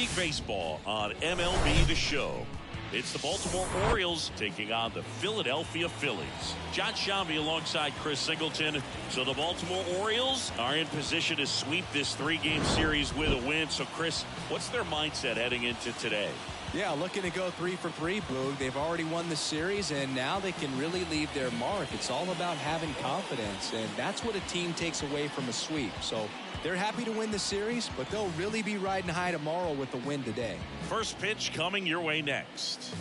League Baseball on MLB The Show. It's the Baltimore Orioles taking on the Philadelphia Phillies. John Shambi alongside Chris Singleton. So the Baltimore Orioles are in position to sweep this three-game series with a win. So, Chris, what's their mindset heading into today? Yeah, looking to go 3 for 3, Boog. They've already won the series, and now they can really leave their mark. It's all about having confidence, and that's what a team takes away from a sweep. So they're happy to win the series, but they'll really be riding high tomorrow with the win today. First pitch coming your way next.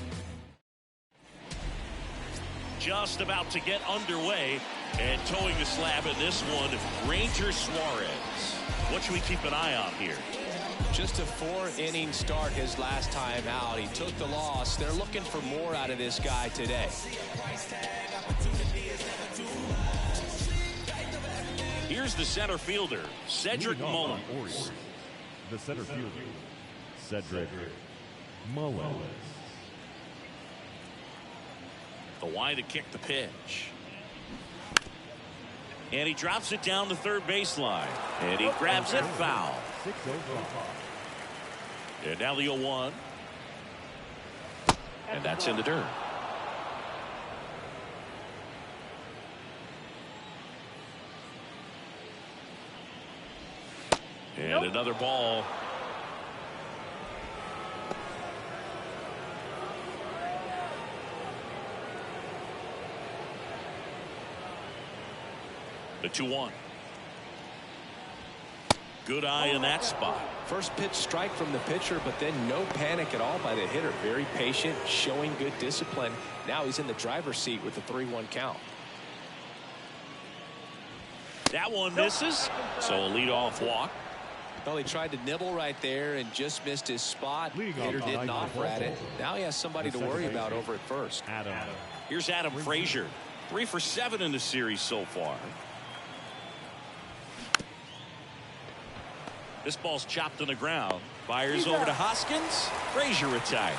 Just about to get underway, and towing the slab in this one, Ranger Suarez. What should we keep an eye on here? Just a 4-inning start his last time out. He took the loss. They're looking for more out of this guy today. Here's the center fielder, Cedric Mullins. The center fielder, Cedric Mullins. The wide to kick the pitch. And he drops it down the third baseline. And he grabs it foul. And now the 0-1. And that's in the dirt. And another ball. The 2-1. Good eye in that spot. First pitch strike from the pitcher, but then no panic at all by the hitter. Very patient, showing good discipline. Now he's in the driver's seat with the 3-1 count. That one misses, so a leadoff walk. Well, he tried to nibble right there and just missed his spot. Hitter didn't offer at it. Now he has somebody to worry about over at first. Here's Adam Frazier. 3 for 7 in the series so far. This ball's chopped on the ground. Fires over to Hoskins. Frazier retired.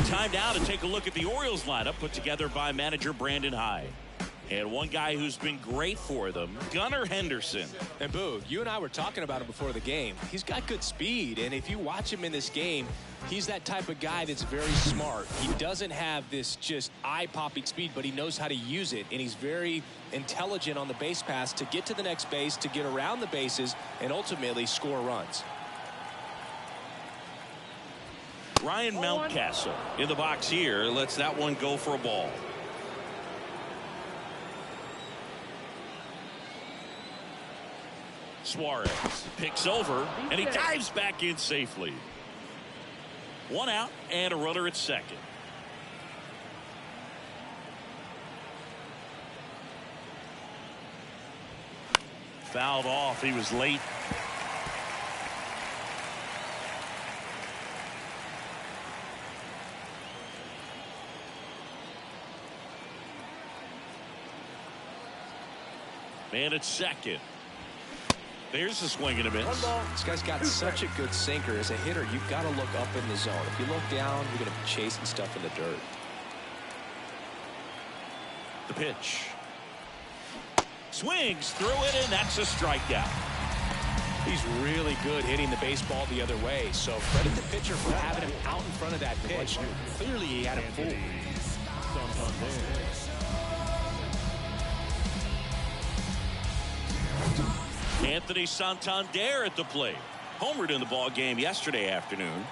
Time now to take a look at the Orioles lineup put together by manager Brandon Hyde. And one guy who's been great for them, Gunnar Henderson. And Boog, you and I were talking about him before the game. He's got good speed, and if you watch him in this game, he's that type of guy that's very smart. He doesn't have this just eye-popping speed, but he knows how to use it, and he's very intelligent on the base pass to get to the next base, to get around the bases, and ultimately score runs. Ryan Mountcastle in the box here. Lets that one go for a ball. Suarez picks over, and he dives back in safely. 1 out and a runner at second. Fouled off. He was late. Man at second. There's a swing and a miss. This guy's got such a good sinker. As a hitter, you've got to look up in the zone. If you look down, you're going to be chasing stuff in the dirt. The pitch. Swings through it, and that's a strikeout. He's really good hitting the baseball the other way. So credit the pitcher for having him out in front of that pitch. Clearly, he had him fooled. Anthony Santander at the plate. Homered in the ball game yesterday afternoon.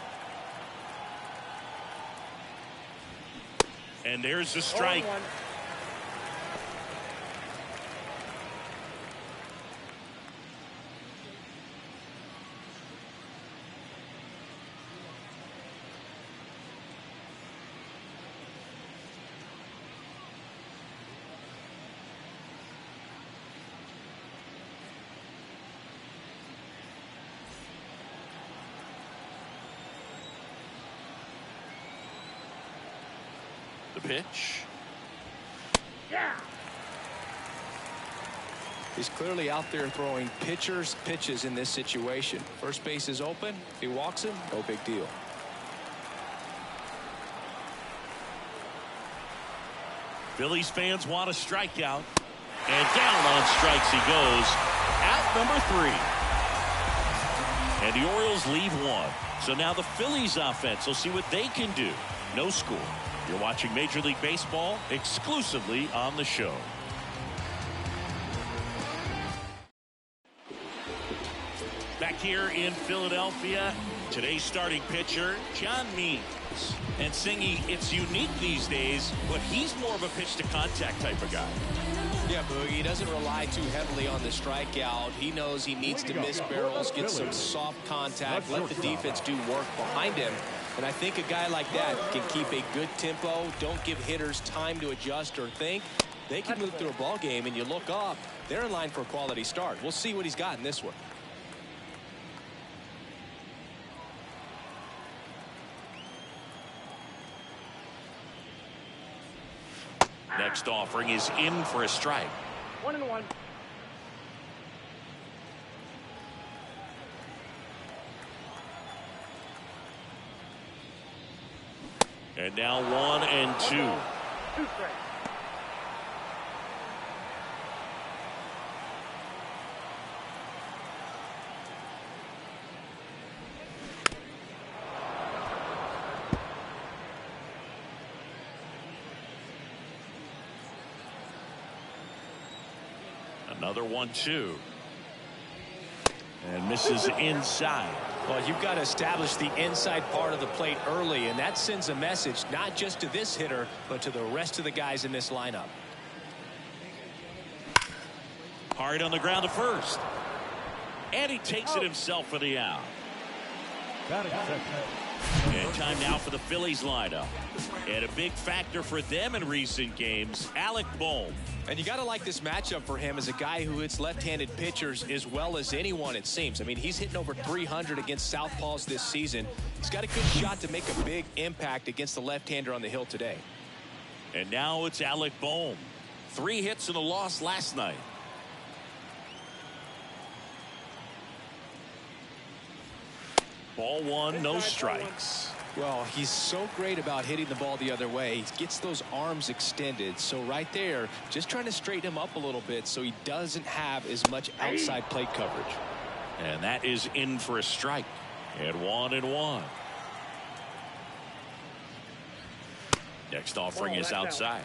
And there's the strike. The pitch. Yeah. He's clearly out there throwing pitchers pitches in this situation. First base is open. If he walks him, no big deal. Phillies fans want a strikeout. And down on strikes he goes. Out number 3. And the Orioles leave one. So now the Phillies offense will see what they can do. No score. You're watching Major League Baseball exclusively on the show. Back here in Philadelphia, today's starting pitcher, John Means. And Singy, it's unique these days, but he's more of a pitch-to-contact type of guy. Yeah, Boogie, he doesn't rely too heavily on the strikeout. He knows he needs to miss barrels, get some soft contact, let the defense do work behind him. And I think a guy like that can keep a good tempo, don't give hitters time to adjust or think. They can move through a ball game, and you look up, they're in line for a quality start. We'll see what he's got in this one. Next offering is in for a strike. 1-1. And now 1-2. 2 strikes. Another 1-2. And misses inside. Well, you've got to establish the inside part of the plate early, and that sends a message not just to this hitter, but to the rest of the guys in this lineup. Hard on the ground to first. And he takes it himself for the out. And time now for the Phillies lineup. And a big factor for them in recent games, Alec Bohm. And you got to like this matchup for him as a guy who hits left-handed pitchers as well as anyone, it seems. I mean, he's hitting over 300 against southpaws this season. He's got a good shot to make a big impact against the left-hander on the hill today. And now it's Alec Bohm. 3 hits and a loss last night. Ball 1, no strikes. Well, he's so great about hitting the ball the other way. He gets those arms extended. So right there, just trying to straighten him up a little bit so he doesn't have as much outside plate coverage. And that is in for a strike. And 1-1. Next offering is outside.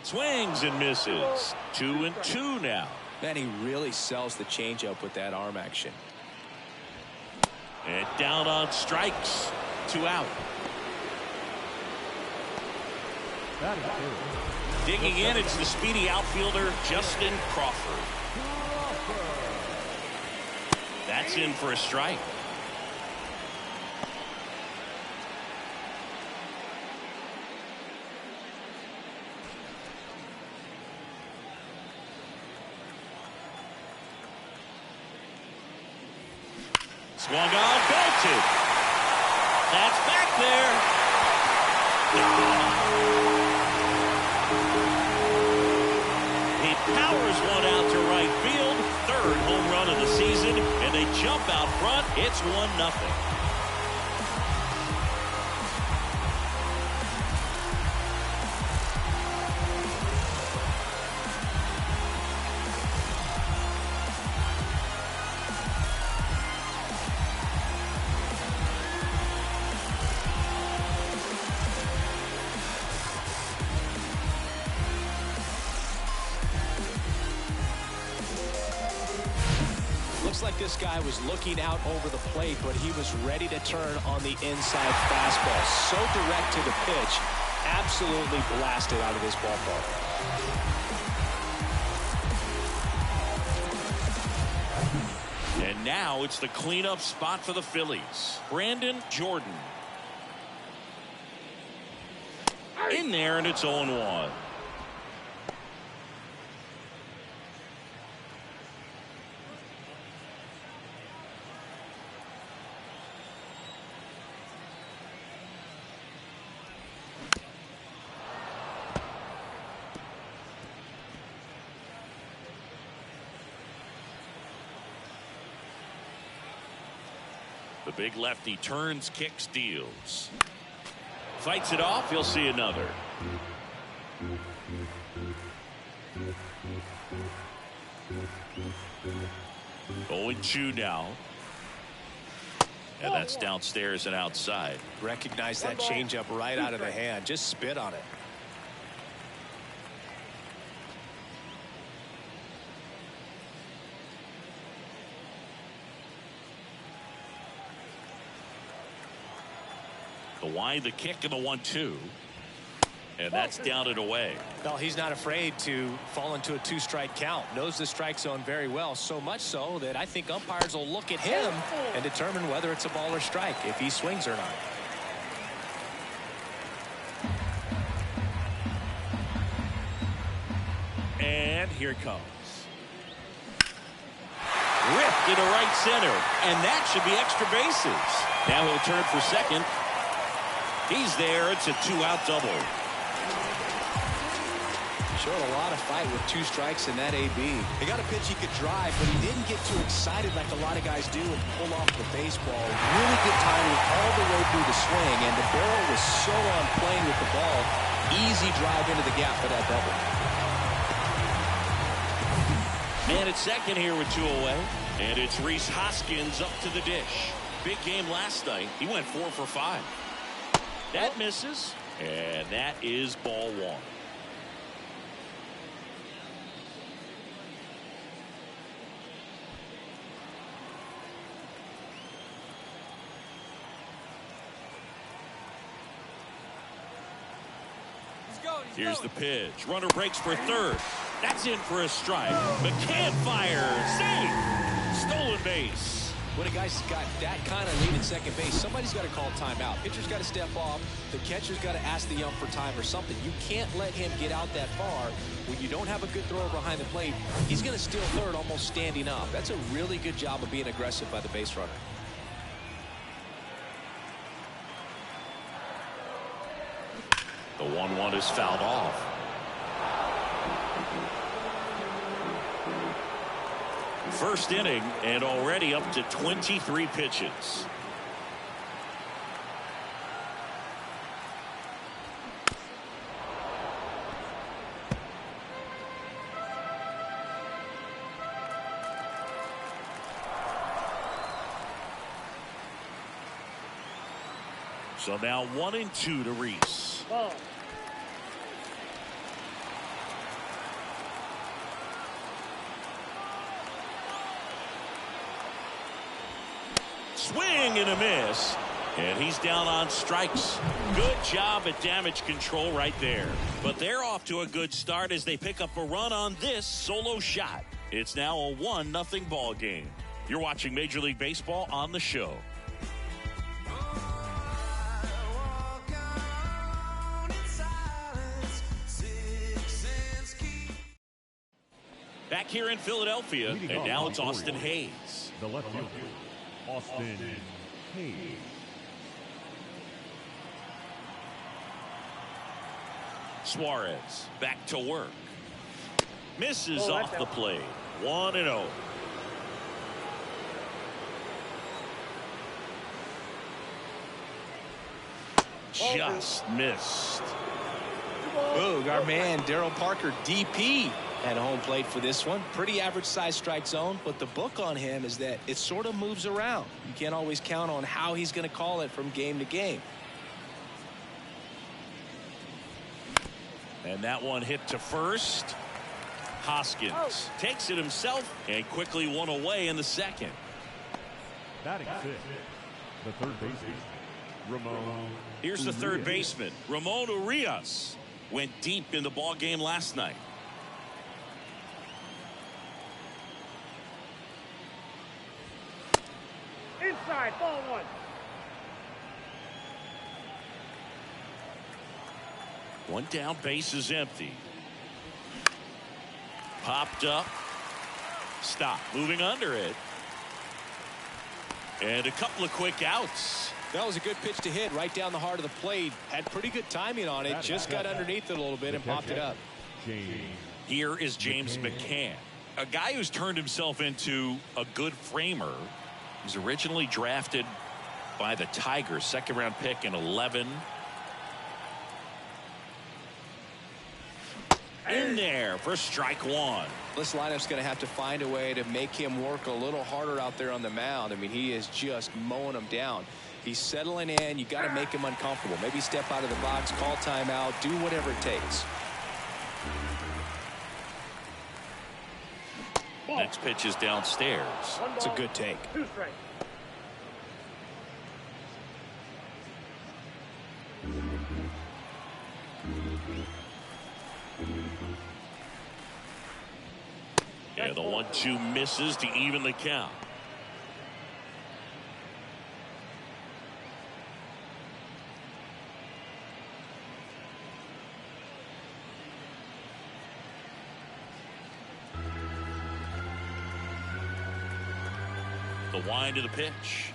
Swings and misses. 2-2 now. Man, he really sells the changeup with that arm action. And down on strikes. 2 out. Digging in, it's the speedy outfielder, Justin Crawford. That's in for a strike. Swung on, belted. That's back there. He powers one out to right field. 3rd home run of the season, and they jump out front. It's 1-0. Like this guy was looking out over the plate, but he was ready to turn on the inside fastball. So direct to the pitch, absolutely blasted out of this ballpark. And now it's the cleanup spot for the Phillies. Brandon Jordan. In there, and it's 0-1. The big lefty turns, kicks, deals. Fights it off. He'll see another. 0-2 now. And that's downstairs and outside. Recognize that changeup right out of the hand. Just spit on it. The wind, the kick, and the 1-2. And that's down and away. Well, he's not afraid to fall into a 2-strike count. Knows the strike zone very well, so much so that I think umpires will look at him and determine whether it's a ball or strike, if he swings or not. And here it comes. Ripped into right center. And that should be extra bases. Now he'll turn for second. He's there. It's a 2-out double. Showed a lot of fight with 2 strikes in that AB. He got a pitch he could drive, but he didn't get too excited like a lot of guys do and pull off the baseball. Really good timing all the way through the swing, and the barrel was so on playing with the ball. Easy drive into the gap for that double. Man at second here with 2 away. And it's Rhys Hoskins up to the dish. Big game last night. He went 4 for 5. That misses, and that is ball 1. Here's the pitch. Runner breaks for third. That's in for a strike. McCann fires. Safe. Stolen base. When a guy's got that kind of lead at second base, somebody's got to call timeout. Pitcher's got to step off. The catcher's got to ask the ump for time or something. You can't let him get out that far. When you don't have a good thrower behind the plate, he's going to steal third almost standing up. That's a really good job of being aggressive by the base runner. The 1-1 is fouled off. First inning and already up to 23 pitches. So now 1-2 to Rhys. Ball. Swing and a miss. And he's down on strikes. Good job at damage control right there. But they're off to a good start as they pick up a run on this solo shot. It's now a 1-0 ball game. You're watching Major League Baseball on the show. Back here in Philadelphia, and now it's Austin Hayes. The left fielder, Austin Hayes. Suarez back to work. Misses off the plate. 1-0. Just missed. Boog, our man Darryl Parker, DP, at home plate for this one. Pretty average size strike zone, but the book on him is that it sort of moves around. You can't always count on how he's going to call it from game to game. And that one hit to first. Hoskins takes it himself and quickly one away in the second. Batting sixth, the third baseman, Ramon. Here's the third baseman, Ramon Urias. Went deep in the ball game last night. Inside, ball 1. One down, base is empty. Popped up. Stop. Moving under it. And a couple of quick outs. That was a good pitch to hit right down the heart of the plate. Had pretty good timing on it. Just got underneath it a little bit and popped it up. Here is James McCann, a guy who's turned himself into a good framer. He's originally drafted by the Tigers. Second-round pick in 11. In there for strike one. This lineup's going to have to find a way to make him work a little harder out there on the mound. I mean, he is just mowing them down. He's settling in. You got to make him uncomfortable. Maybe step out of the box, call timeout, do whatever it takes. Next pitch is downstairs. It's a good take. 2 strikes. And the 1-2 misses to even the count. The wind of the pitch.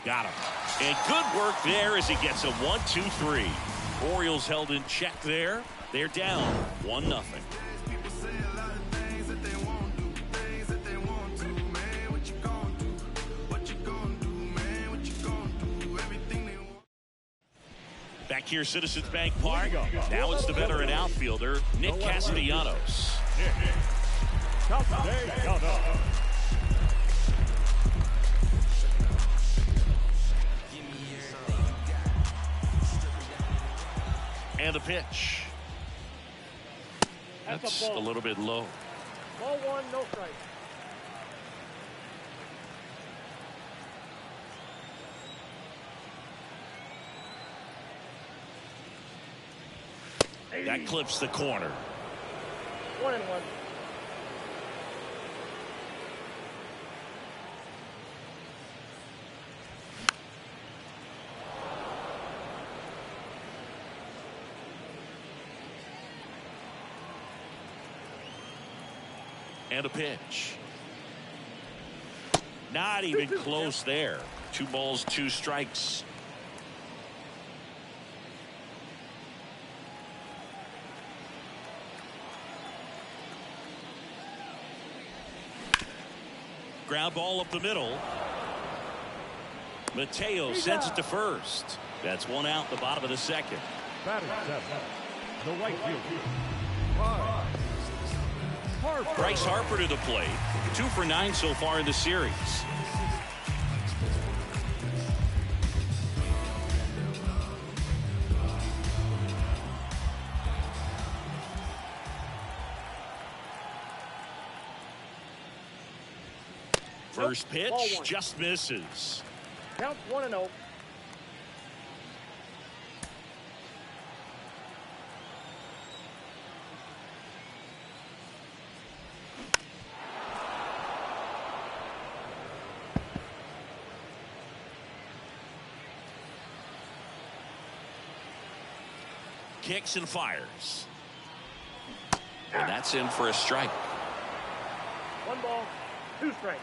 Got him. And good work there as he gets a 1-2-3. Orioles held in check there. They're down 1-0. Back here, Citizens Bank Park. Now it's the veteran outfielder, Nick Castellanos. And the pitch. That's a little bit low. Ball 1, no strike. That clips the corner. 1-1. And a pitch. Not even close there. 2 balls, 2 strikes. Ground ball up the middle. Mateo sends it to first. That's 1 out, the bottom of the second. Batting 7. The right fielder. Bryce Harper to the plate. 2 for 9 so far in the series. First pitch just misses. Count 1-0. Kicks and fires. And that's in for a strike. 1 ball, 2 strikes.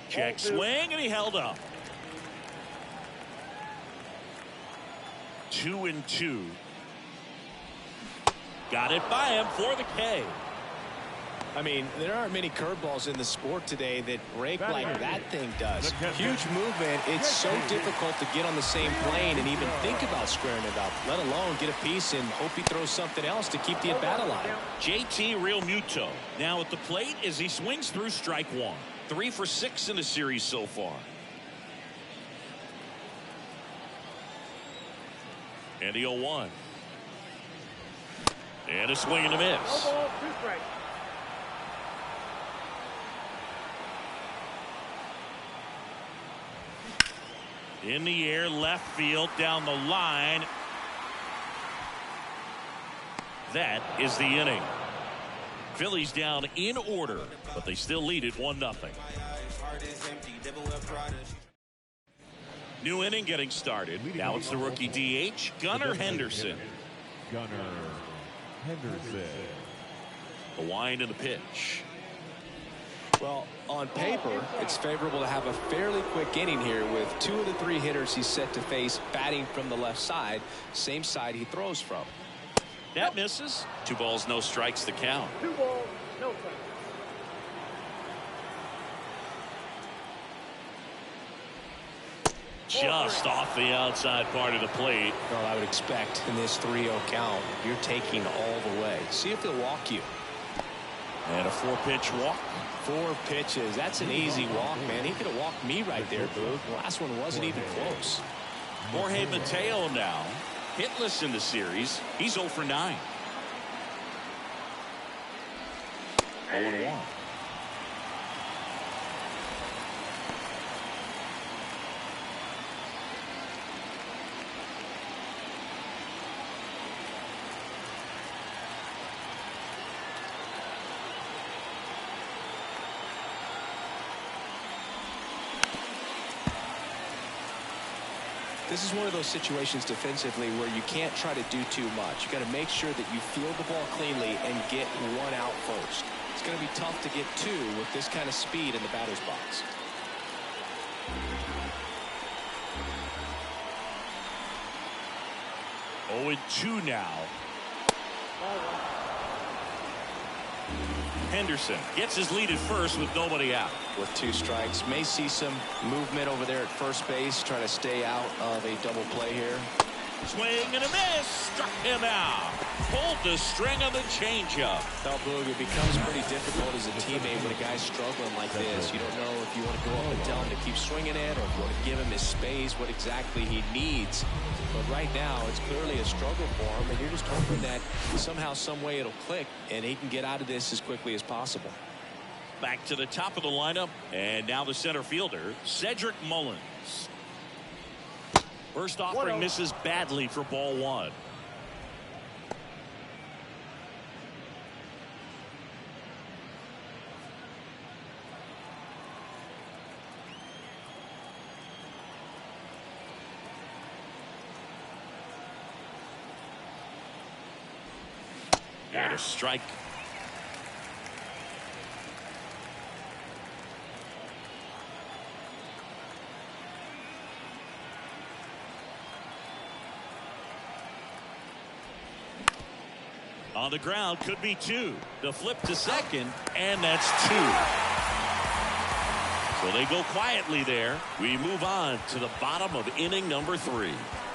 Check swing, and he held up. 2-2. Got it by him for the K. I mean, there aren't many curveballs in the sport today that break like that thing does. Huge movement. It's so difficult to get on the same plane and even think about squaring it up, let alone get a piece and hope he throws something else to keep the at-bat alive. JT Real Muto now at the plate as he swings through strike 1. 3 for 6 in the series so far. And the 0-1. And a swing and a miss. 1 ball, 2 strikes. In the air, left field, down the line. That is the inning. Phillies down in order, but they still lead it 1-0. New inning getting started. Now it's the rookie DH, Gunnar Henderson. Gunnar Henderson. The wind and the pitch. Well, on paper, it's favorable to have a fairly quick inning here with 2 of the 3 hitters he's set to face batting from the left side, same side he throws from. That misses. 2 balls, no strikes, the count. 2 balls, no strikes. just off the outside part of the plate. Well, I would expect in this 3-0 count, you're taking all the way. See if they'll walk you. And a 4-pitch walk. 4 pitches. That's an easy walk, man. He could have walked me right there, Boog. The last one wasn't even close. Jorge Mateo now hitless in the series. He's 0 for 9. 0-1. This is one of those situations defensively where you can't try to do too much. You got to make sure that you field the ball cleanly and get 1 out first. It's going to be tough to get 2 with this kind of speed in the batter's box. Oh, 2 now. Henderson gets his lead at first with nobody out. With 2 strikes, may see some movement over there at first base, trying to stay out of a double play here. Swing and a miss. Struck him out. Pulled the string on the changeup. Now, Boog, it becomes pretty difficult as a teammate when a guy's struggling like this. You don't know if you want to go up and tell him to keep swinging it or if you want to give him his space, what exactly he needs. But right now, it's clearly a struggle for him, and you're just hoping that somehow, some way it'll click, and he can get out of this as quickly as possible. Back to the top of the lineup, and now the center fielder, Cedric Mullins. First offering misses badly for ball 1. And a strike. On the ground, could be 2. The flip to second, and that's 2. So they go quietly there. We move on to the bottom of inning number 3.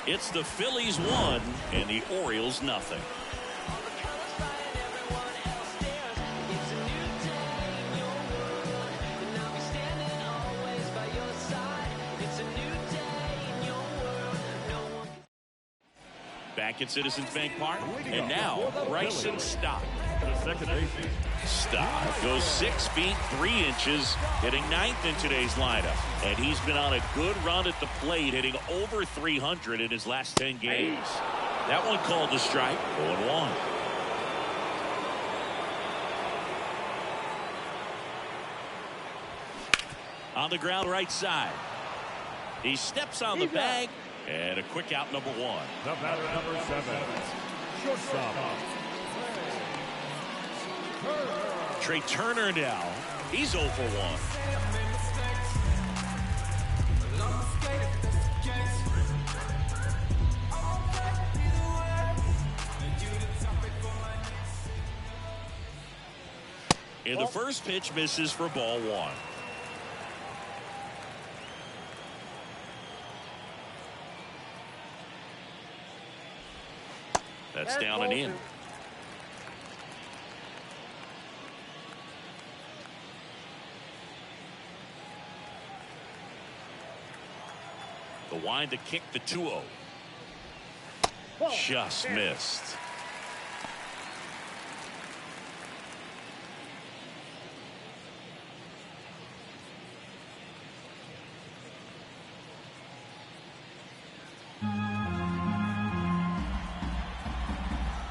It's the Phillies 1 and the Orioles nothing. Back at Citizens Bank Park, and now Bryson Stott. The second baseman. Stott goes 6 feet 3 inches, hitting 9th in today's lineup, and he's been on a good run at the plate, hitting over 300 in his last 10 games. That one called the strike. 0-1. On the ground right side. He steps on the bag. And a quick out, number 1. The batter, number 7. Shortstop. Trey Turner now. He's 0 for 1. And the first pitch misses for ball 1. That's down and in. The wind to kick the 2-0. Just missed.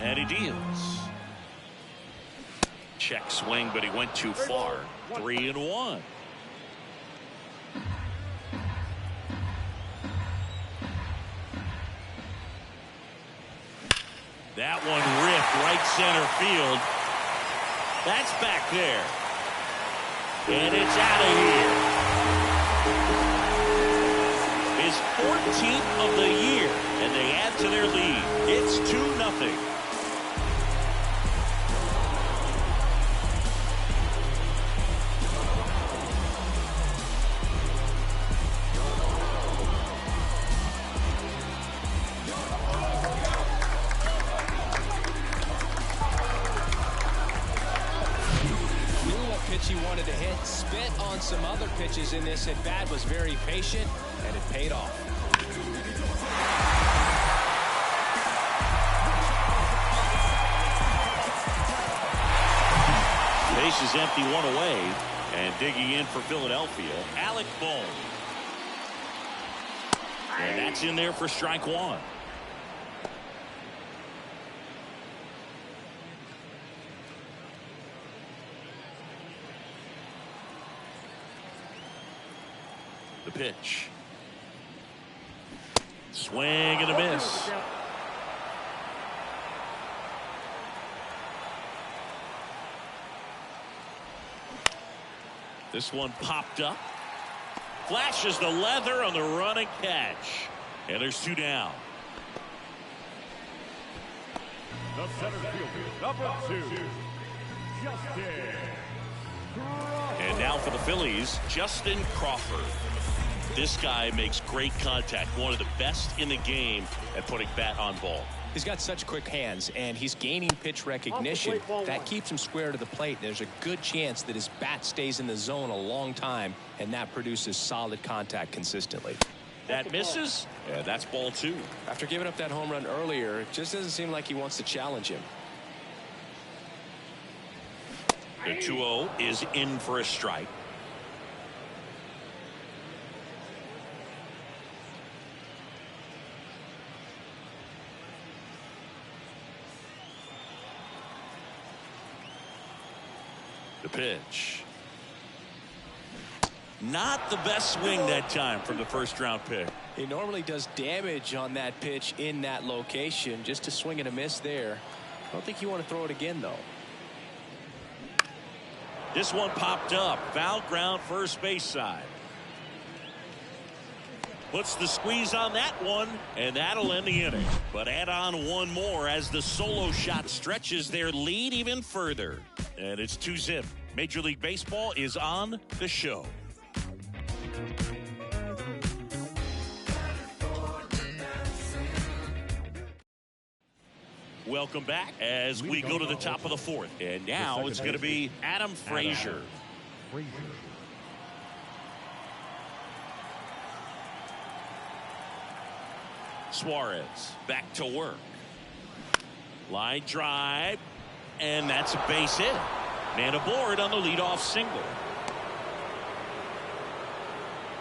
And he deals. Check swing, but he went too far. 3-1. That one ripped right center field. That's back there. And it's out of here. His 14th of the year, and they add to their lead. It's 2-0. pitch he wanted to hit. Spit on some other pitches in this at bat, was very patient, and it paid off. Base is empty, one away, and digging in for Philadelphia, Alec Bohm. And that's in there for strike one. The pitch. Swing and a miss. This one popped up. Flashes the leather on the running catch. And there's two down. The center fielder, number 2, Justin. And now for the Phillies, Justin Crawford. This guy makes great contact. One of the best in the game at putting bat on ball. He's got such quick hands, and he's gaining pitch recognition. That keeps him square to the plate. There's a good chance that his bat stays in the zone a long time, and that produces solid contact consistently. That misses, and that's ball 2. After giving up that home run earlier, it just doesn't seem like he wants to challenge him. The 2-0 is in for a strike. The pitch. Not the best swing that time from the first round pick. He normally does damage on that pitch in that location. Just a swing and a miss there. I don't think you want to throw it again, though. This one popped up. Foul ground, first base side. Puts the squeeze on that one, and that'll end the inning. But add on one more as the solo shot stretches their lead even further. And it's 2-0. Major League Baseball is on the show. Welcome back as we go to the top of the 4th. And now it's going to be Adam Frazier. Suarez back to work. Line drive, and that's a base hit. Man aboard on the leadoff single.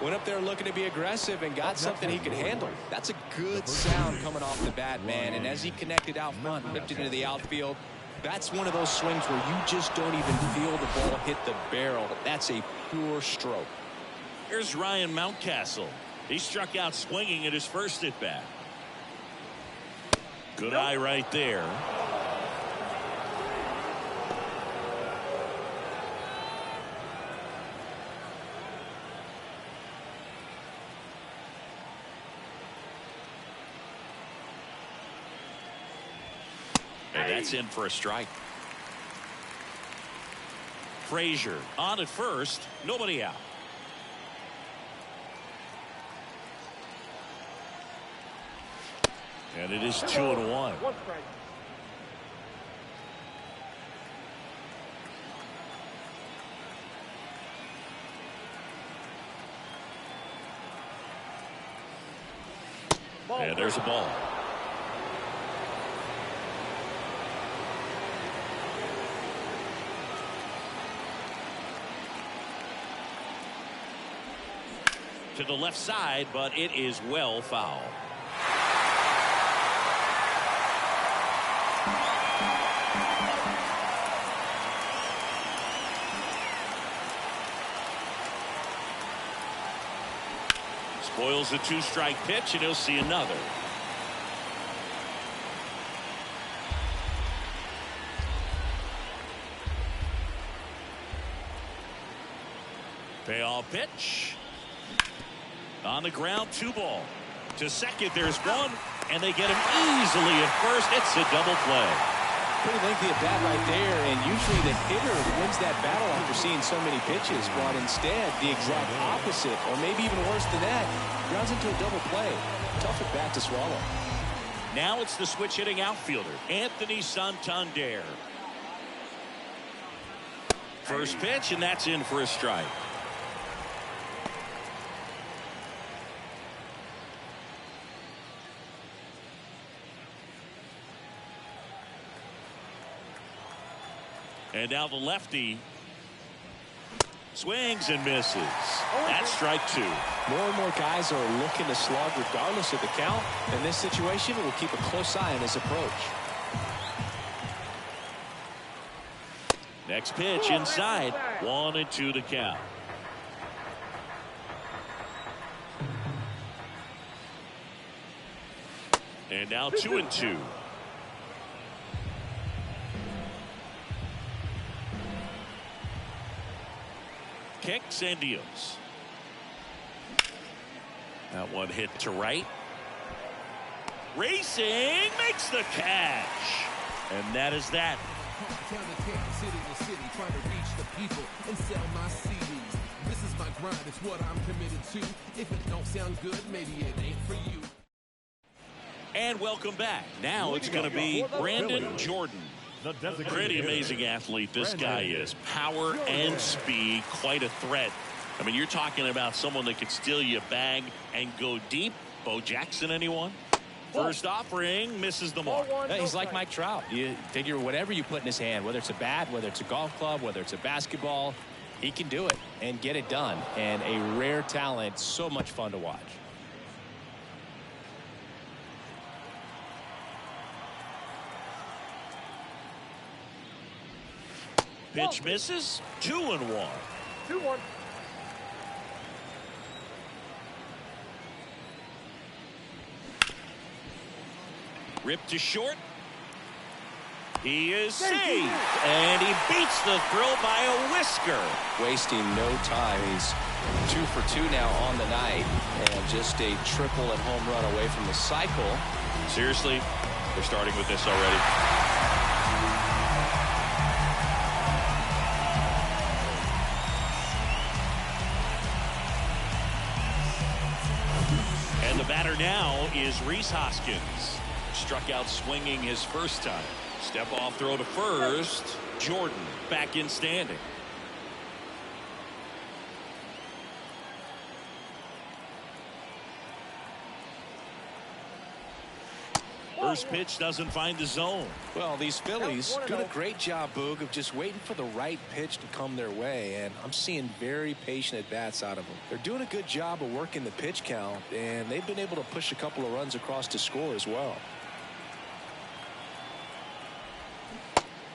Went up there looking to be aggressive and got something he could handle. That's a good sound coming off the bat, man. And as he connected out front, ripped it into the outfield, that's one of those swings where you just don't even feel the ball hit the barrel. That's a pure stroke. Here's Ryan Mountcastle. He struck out swinging at his first at bat. Good eye right there. And that's in for a strike. Frazier on at first, nobody out. And it is 2-1. One strike. And there's a ball. To the left side, but it is well foul. Spoils a 2-strike pitch, and he'll see another. Payoff pitch. On the ground, 2-ball. To second, there's one, and they get him easily at first. It's a double play. Pretty lengthy at bat right there, and usually the hitter wins that battle after seeing so many pitches, but instead the exact opposite, or maybe even worse than that, grounds into a double play. Tough at bat to swallow. Now it's the switch hitting outfielder, Anthony Santander. First pitch, and that's in for a strike. And now the lefty swings and misses. That's strike two. More and more guys are looking to slug regardless of the count. In this situation, we'll keep a close eye on his approach. Next pitch inside. 1-2 the count. And now 2-2. Kicks and deals. That one hit to right. Racing makes the catch. And that is that. City to city, trying to reach the people and sell my CDs. This is my grind, it's what I'm committed to. If it don't sound good, maybe it ain't for you. And welcome back. Now it's going to be Brandon Jordan. Pretty amazing athlete this guy is. Power and speed, quite a threat. I mean, you're talking about someone that could steal your bag and go deep. Bo Jackson, anyone? First offering, misses the mark. He's like Mike Trout. You figure whatever you put in his hand, whether it's a bat, whether it's a golf club, whether it's a basketball, he can do it and get it done. And a rare talent, so much fun to watch. Pitch misses. 2-1. 2-1. Ripped to short. He is safe. And he beats the throw by a whisker. Wasting no time. He's 2 for 2 now on the night. And just a triple and home run away from the cycle. Seriously, we're starting with this already. And the batter now is Rhys Hoskins. Struck out swinging his first time. Step off throw to first. Jordan back in standing. First pitch doesn't find the zone. Well, these Phillies doing a great job, Boog, of just waiting for the right pitch to come their way, and I'm seeing very patient at-bats out of them. They're doing a good job of working the pitch count, and they've been able to push a couple of runs across to score as well.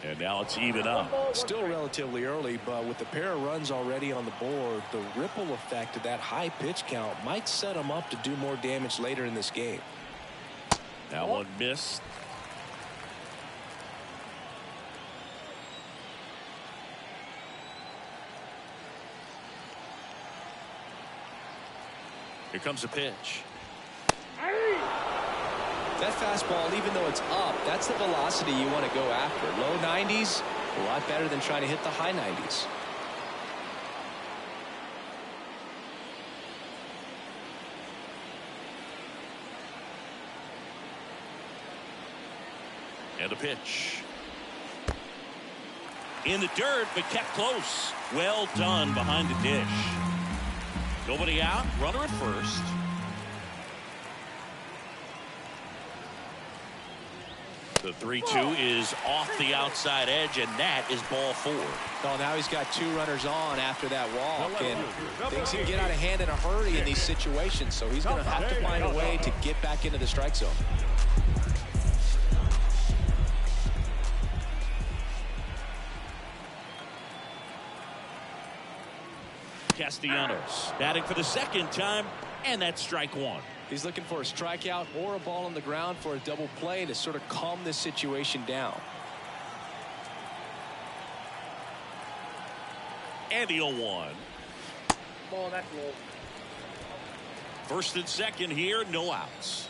And now it's even up. Still relatively early, but with the pair of runs already on the board, the ripple effect of that high pitch count might set them up to do more damage later in this game. That one missed. Here comes a pitch. That fastball, even though it's up, that's the velocity you want to go after. Low 90s, a lot better than trying to hit the high 90s. And a pitch. In the dirt, but kept close. Well done behind the dish. Nobody out. Runner at first. The 3-2 is off the outside edge, and that is ball 4. Well, now he's got 2 runners on after that walk, and things can get out of hand in a hurry in these situations, so he's going to have to find a way to get back into the strike zone. Castellanos batting for the second time, and that's strike 1. He's looking for a strikeout or a ball on the ground for a double play to sort of calm this situation down. And the 0-1. Ball, that's low. First and second here, no outs.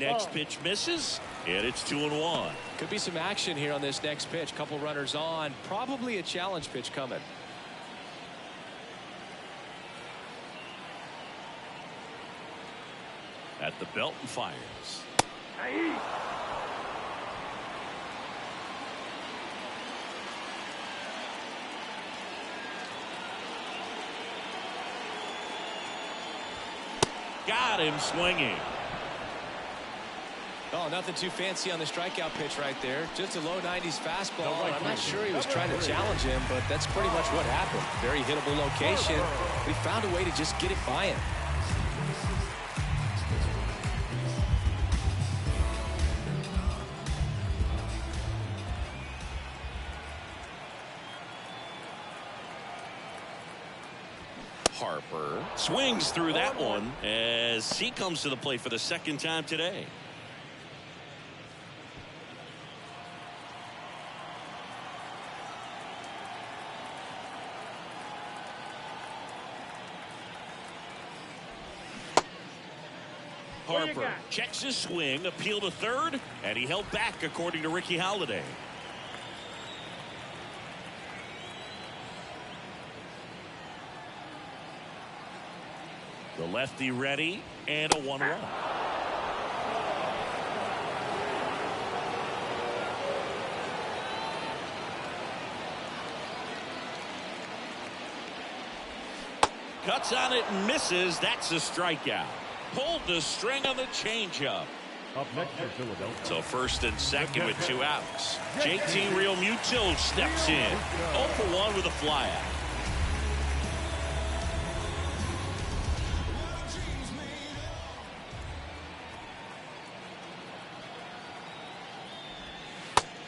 Next pitch misses, and it's 2-1. Could be some action here on this next pitch. Couple runners on, probably a challenge pitch coming. At the belt and fires. Got him swinging. Oh, nothing too fancy on the strikeout pitch right there. Just a low 90s fastball. I'm not sure he was trying to challenge him, but that's pretty much what happened. Very hittable location. He found a way to just get it by him. Harper swings through that one as he comes to the plate for the second time today. Harper checks his swing, appeal to third, and he held back according to Ricky Halladay. The lefty ready, and a 1-1. Cuts on it and misses. That's a strikeout. Pulled the string on the changeup. Up next for Philadelphia. So first and second with 2 outs. JT Realmuto steps in. 0 for 1 with a flyout.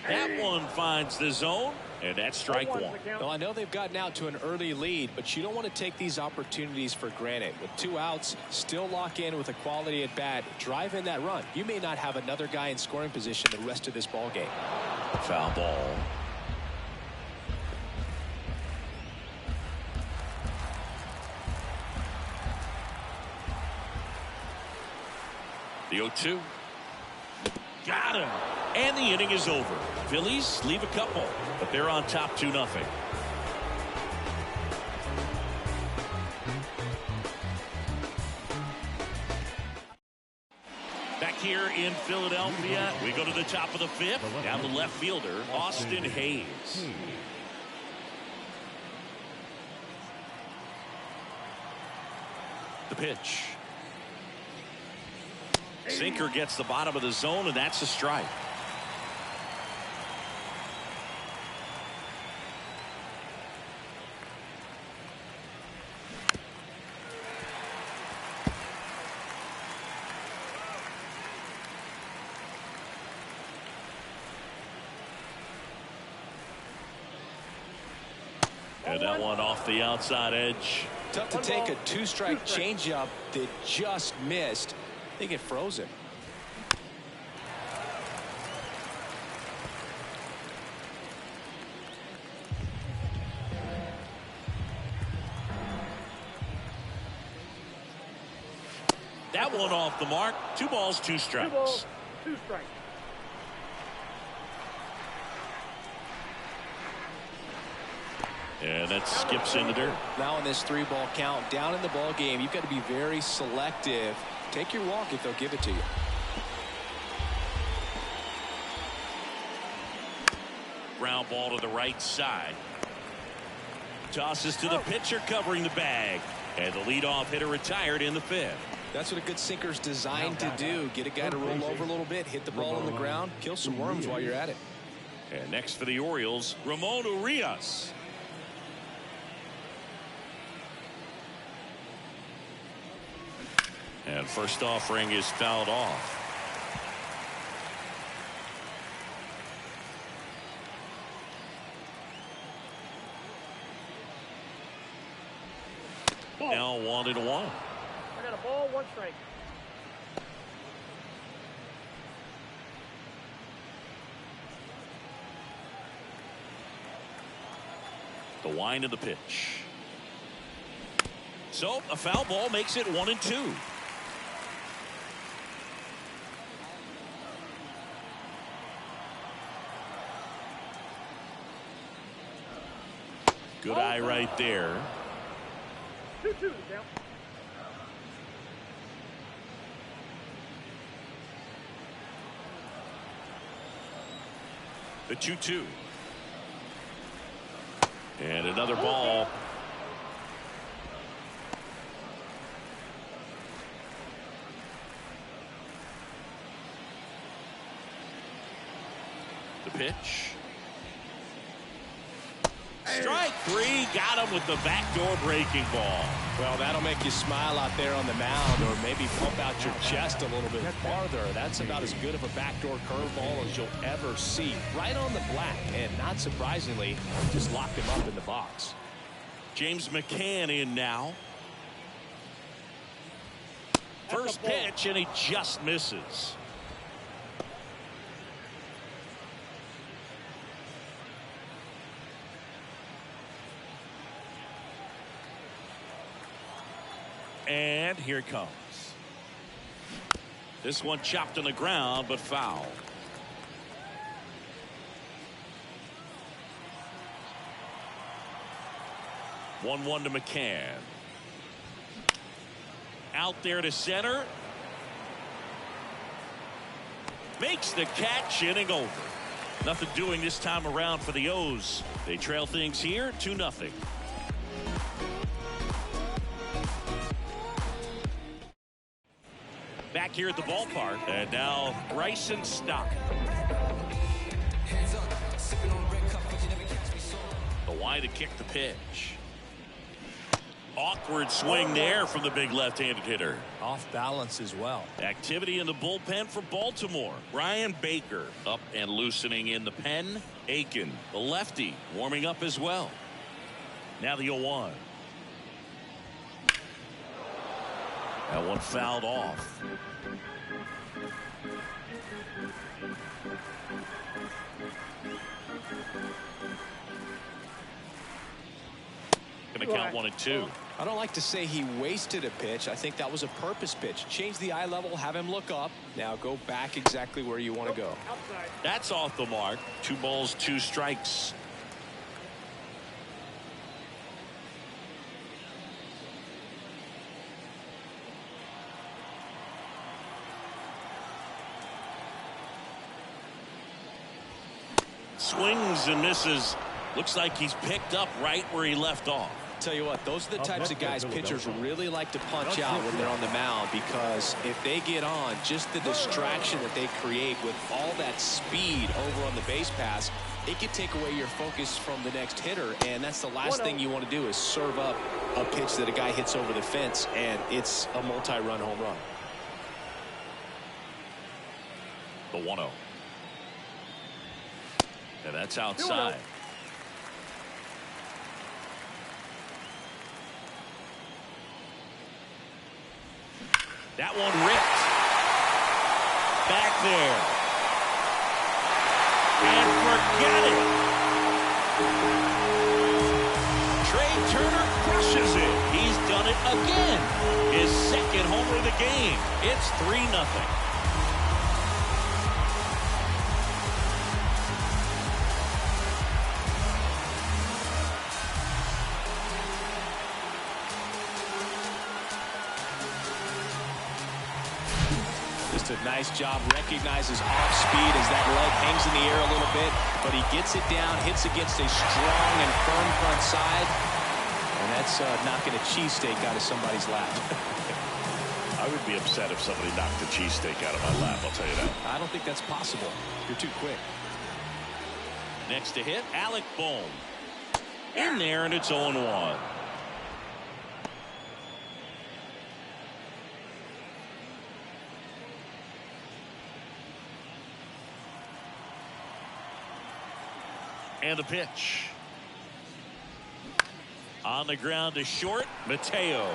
That one finds the zone, and that's strike 1. Well, I know they've gotten out to an early lead, but you don't want to take these opportunities for granted. With 2 outs, still lock in with a quality at bat, drive in that run. You may not have another guy in scoring position the rest of this ball game. Foul ball. The 0-2. Got him. And the inning is over. Phillies leave a couple, but they're on top 2-0. Back here in Philadelphia, we go to the top of the 5th. Down to left fielder, Austin Hayes. The pitch. Sinker gets the bottom of the zone, and that's a strike. And that one off the outside edge. Tough to take a 2-strike changeup that just missed. I think it froze him. That one off the mark. 2 balls, 2 strikes. 2 balls, 2 strikes. And that skips in the dirt. Now in this 3-ball count, down in the ball game, you've got to be very selective. Take your walk if they'll give it to you. Ground ball to the right side. Tosses to the pitcher covering the bag. And the leadoff hitter retired in the 5th. That's what a good sinker's designed to do. Get a guy to roll over a little bit, hit the ball on the ground, kill some worms while you're at it. And next for the Orioles, Ramon Urias. And first offering is fouled off. Now 1-1. I got a ball, 1 strike. The wind of the pitch. So a foul ball makes it 1-2. Good eye right there. 2-2 the count. The 2-2. And another ball. The pitch. Strike three. Got him with the backdoor breaking ball. Well, that'll make you smile out there on the mound, or maybe pump out your chest a little bit farther. That's about as good of a backdoor curveball as you'll ever see. Right on the black, and not surprisingly, just locked him up in the box. James McCann in now. First pitch, and he just misses. And here it comes. This one chopped on the ground, but foul. One to McCann. Out there to center. Makes the catch, inning over. Nothing doing this time around for the O's. They trail things here 2-0. Back here at the ballpark, and now Bryson Stott. The wide to kick the pitch. Awkward swing there from the big left-handed hitter. Off balance as well. Activity in the bullpen for Baltimore. Brian Baker up and loosening in the pen. Aiken, the lefty, warming up as well. Now the 0-1. That one fouled off. Gonna count 1-2. I don't like to say he wasted a pitch. I think that was a purpose pitch. Change the eye level, have him look up. Now go back exactly where you want to go. That's off the mark. 2 balls, 2 strikes. Swings and misses. Looks like he's picked up right where he left off. Tell you what, those are the types of guys pitchers really like to punch out when they're on the mound, because if they get on, just the distraction that they create with all that speed over on the base pass, it can take away your focus from the next hitter, and that's the last thing you want to do is serve up a pitch that a guy hits over the fence, and it's a multi-run home run. The 1-0. And that's outside. That one ripped. Back there. And forget it. Trey Turner crushes it. He's done it again. His second homer of the game. It's 3-0. A nice job, recognizes off speed as that leg hangs in the air a little bit, but he gets it down, hits against a strong and firm front side, and that's knocking a cheesesteak out of somebody's lap. I would be upset if somebody knocked a cheesesteak out of my lap, I'll tell you that. I don't think that's possible. You're too quick. Next to hit, Alec Bohm. In there, and it's 0-1. And the pitch. On the ground to short. Mateo.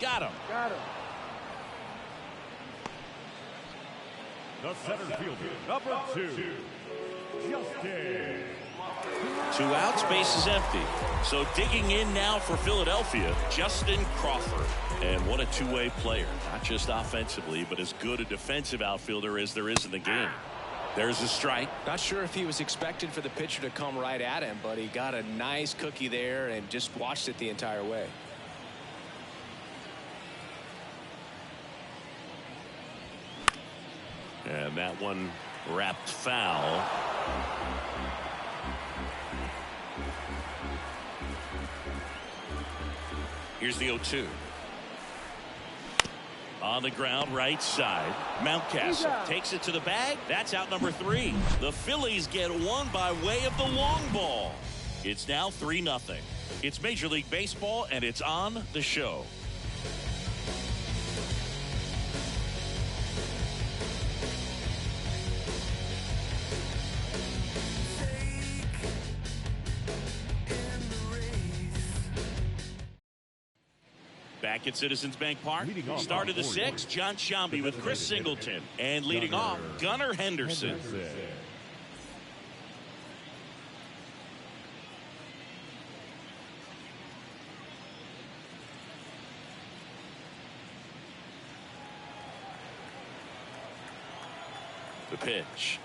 Got him. Got him. The center fielder, number 2, Justin. 2 outs, base is empty. So digging in now for Philadelphia, Justin Crawford. And what a two-way player. Not just offensively, but as good a defensive outfielder as there is in the game. There's a strike. Not sure if he was expecting for the pitcher to come right at him, but he got a nice cookie there and just watched it the entire way. And that one wrapped foul. Here's the 0-2. On the ground, right side. Mountcastle takes it to the bag. That's out number 3. The Phillies get one by way of the long ball. It's now 3-0. It's Major League Baseball, and it's on the show. Back at Citizens Bank Park, start of the 6th, John Sciambi with Chris Singleton. And leading off, Gunnar Henderson. The pitch.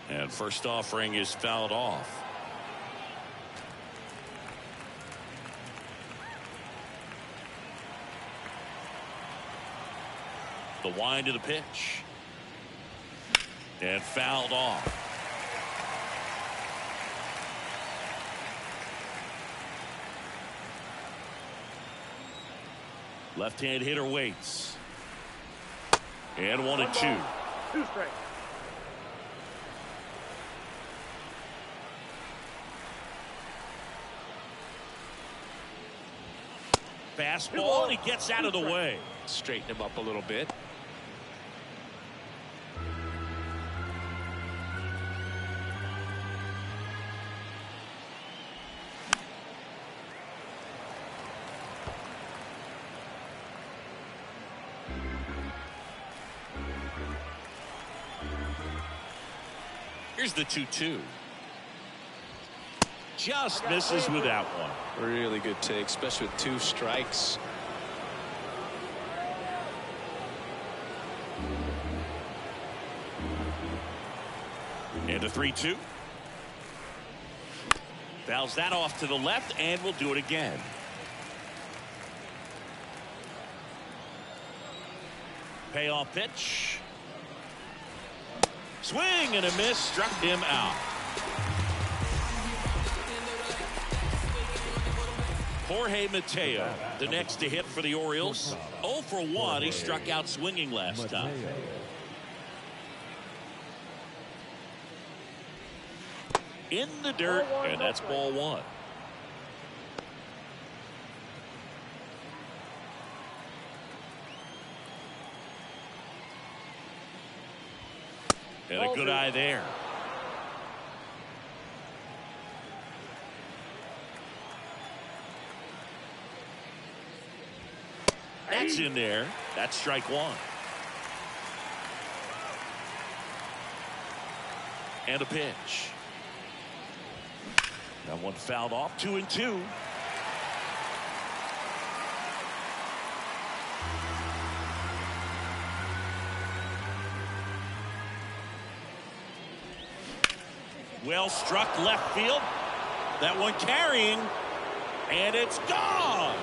And first offering is fouled off. The wind to the pitch. And fouled off. Left-hand hitter waits. And 1-2. 2 strikes. Fastball, and he gets out of the way. Straighten him up a little bit. Here's the 2-2. Just misses with that one. Really good take, especially with 2 strikes. And a 3-2. Fouls that off to the left, and we'll do it again. Payoff pitch. Swing and a miss, struck him out. Jorge Mateo, the next to hit for the Orioles. 0 for 1. He struck out swinging last time. In the dirt, and that's ball 1. And a good eye there. That's in there. That's strike 1. And a pitch. That one fouled off. 2-2. Well struck left field. That one carrying. And it's gone.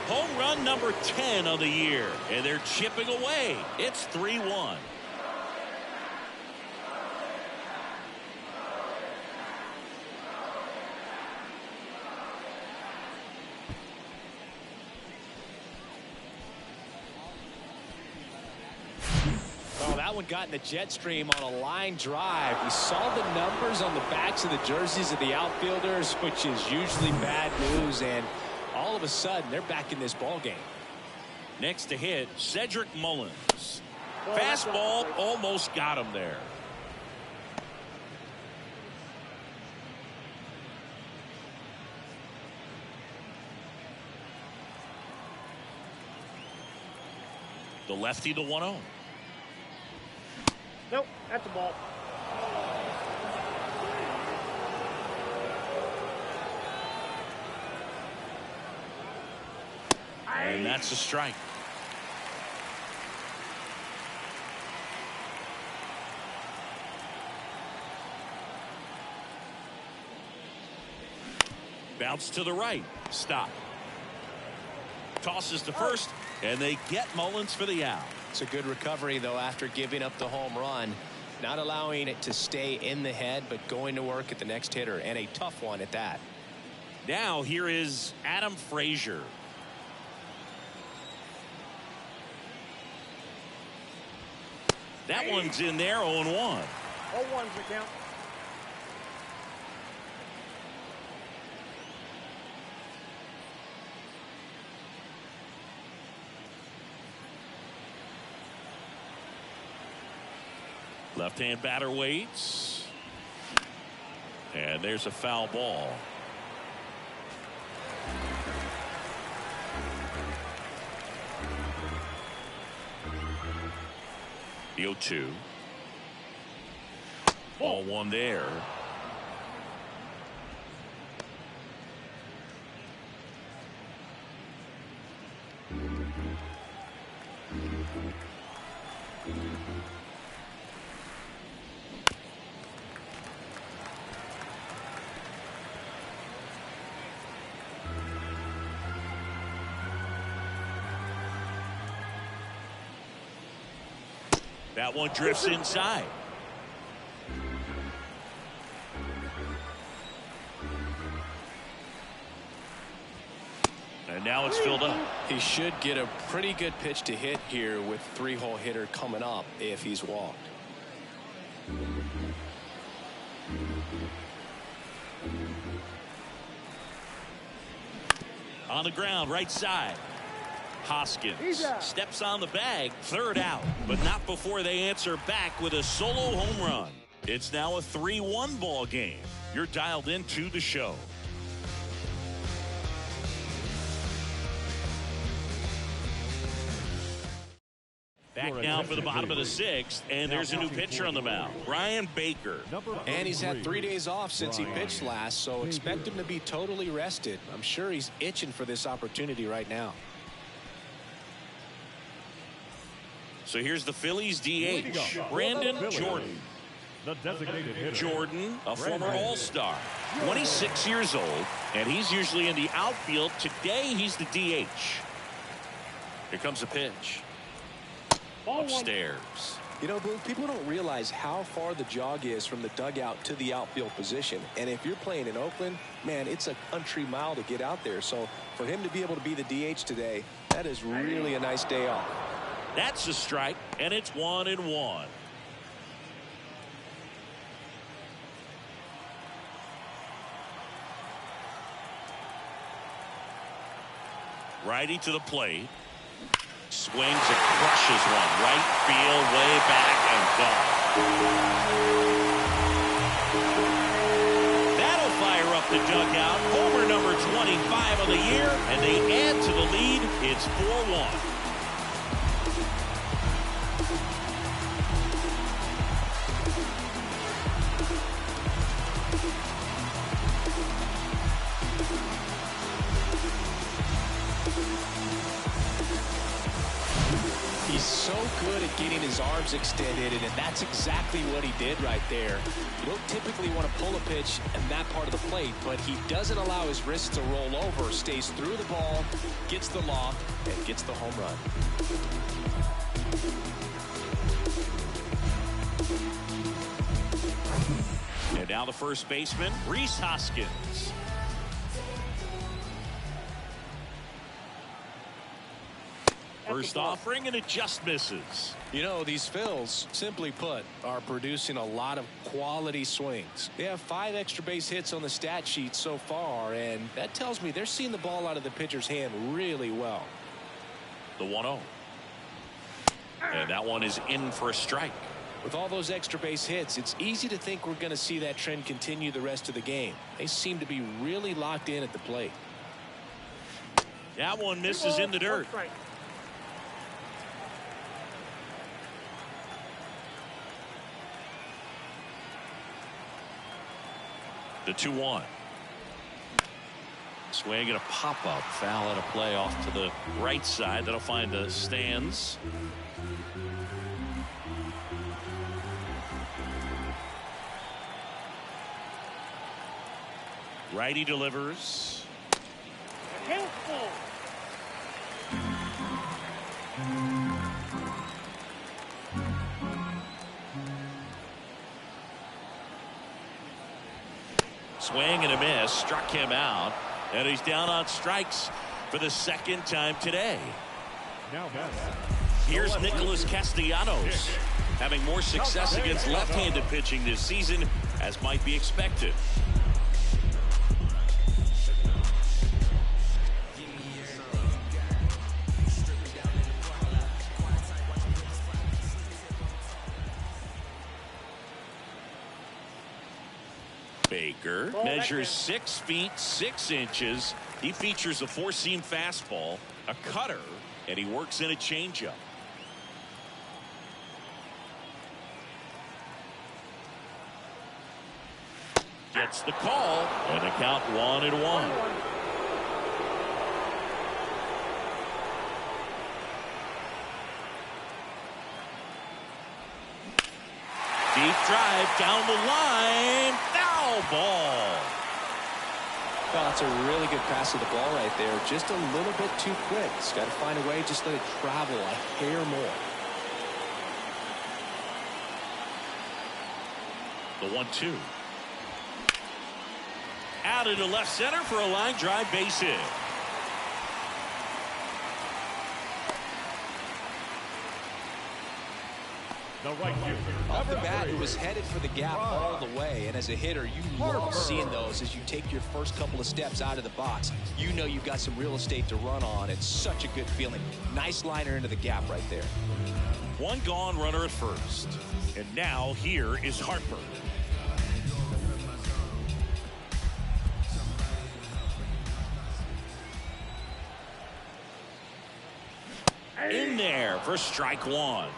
Home run number 10 of the year. And they're chipping away. It's 3-1. That one got in the jet stream on a line drive. We saw the numbers on the backs of the jerseys of the outfielders, which is usually bad news, and all of a sudden they're back in this ball game. Next to hit, Cedric Mullins. Fastball almost got him there. The lefty to 1-0. Nope, that's a ball. And that's a strike. Bounce to the right. Stop. Tosses to first, and they get Mullins for the out. It's a good recovery, though, after giving up the home run. Not allowing it to stay in the head, but going to work at the next hitter, and a tough one at that. Now here is Adam Frazier. That one's in there, 0-1. 0-1's the count. Left-hand batter waits. And there's a foul ball. The 0-2. Ball one there. That one drifts inside. And now it's filled up. He should get a pretty good pitch to hit here with 3-hole hitter coming up if he's walked. On the ground, right side. Hoskins steps on the bag, third out, but not before they answer back with a solo home run. It's now a 3-1 ball game. You're dialed into the show. Back now for the bottom of the 6th, and there's a new pitcher on the mound, Brian Baker. And he's had 3 days off since he pitched last, so expect him to be totally rested. I'm sure he's itching for this opportunity right now. So here's the Phillies DH, Brandon Jordan. The designated hitter. Jordan, a former All-Star, 26 years old, and he's usually in the outfield. Today, he's the DH. Here comes the pitch. Upstairs. You know, Boo, people don't realize how far the jog is from the dugout to the outfield position. And if you're playing in Oakland, man, it's a country mile to get out there. So for him to be able to be the DH today, that is really a nice day off. That's a strike, and it's 1-1. Righty to the plate. Swings and crushes one. Right field, way back, and gone. That'll fire up the dugout. Homer number 25 on the year, and they add to the lead. It's 4-1. He's so good at getting his arms extended, and that's exactly what he did right there. You don't typically want to pull a pitch in that part of the plate, but he doesn't allow his wrist to roll over, stays through the ball, gets the loft, and gets the home run. And now the first baseman, Rhys Hoskins. First offering, and it just misses. You know, these Phils, simply put, are producing a lot of quality swings. They have 5 extra base hits on the stat sheet so far, and that tells me they're seeing the ball out of the pitcher's hand really well. The 1-0. And that one is in for a strike. With all those extra base hits, it's easy to think we're going to see that trend continue the rest of the game. They seem to be really locked in at the plate. That one misses in the dirt. The 2-1. Swing and a pop-up. Foul at a play off to the right side. That'll find the stands. Righty delivers. Swing and a miss. Struck him out. And he's down on strikes for the second time today. Now batting. Here's Nicholas Castellanos, having more success against left-handed pitching this season, as might be expected. Baker measures 6 feet 6 inches. He features a 4-seam fastball, a cutter, and he works in a changeup. Gets the call, and the count 1-1. Deep drive down the line. Foul ball. Well, it's a really good pass of the ball right there. Just a little bit too quick. It's got to find a way. Just let it travel a hair more. The 1-2. Out into left center for a line drive base hit. The right fielder. Off the bat, it was headed for the gap all the way. And as a hitter, you love seeing those as you take your first couple of steps out of the box. You know you've got some real estate to run on. It's such a good feeling. Nice liner into the gap right there. One gone, runner at first. And now here is Harper. In there for strike one.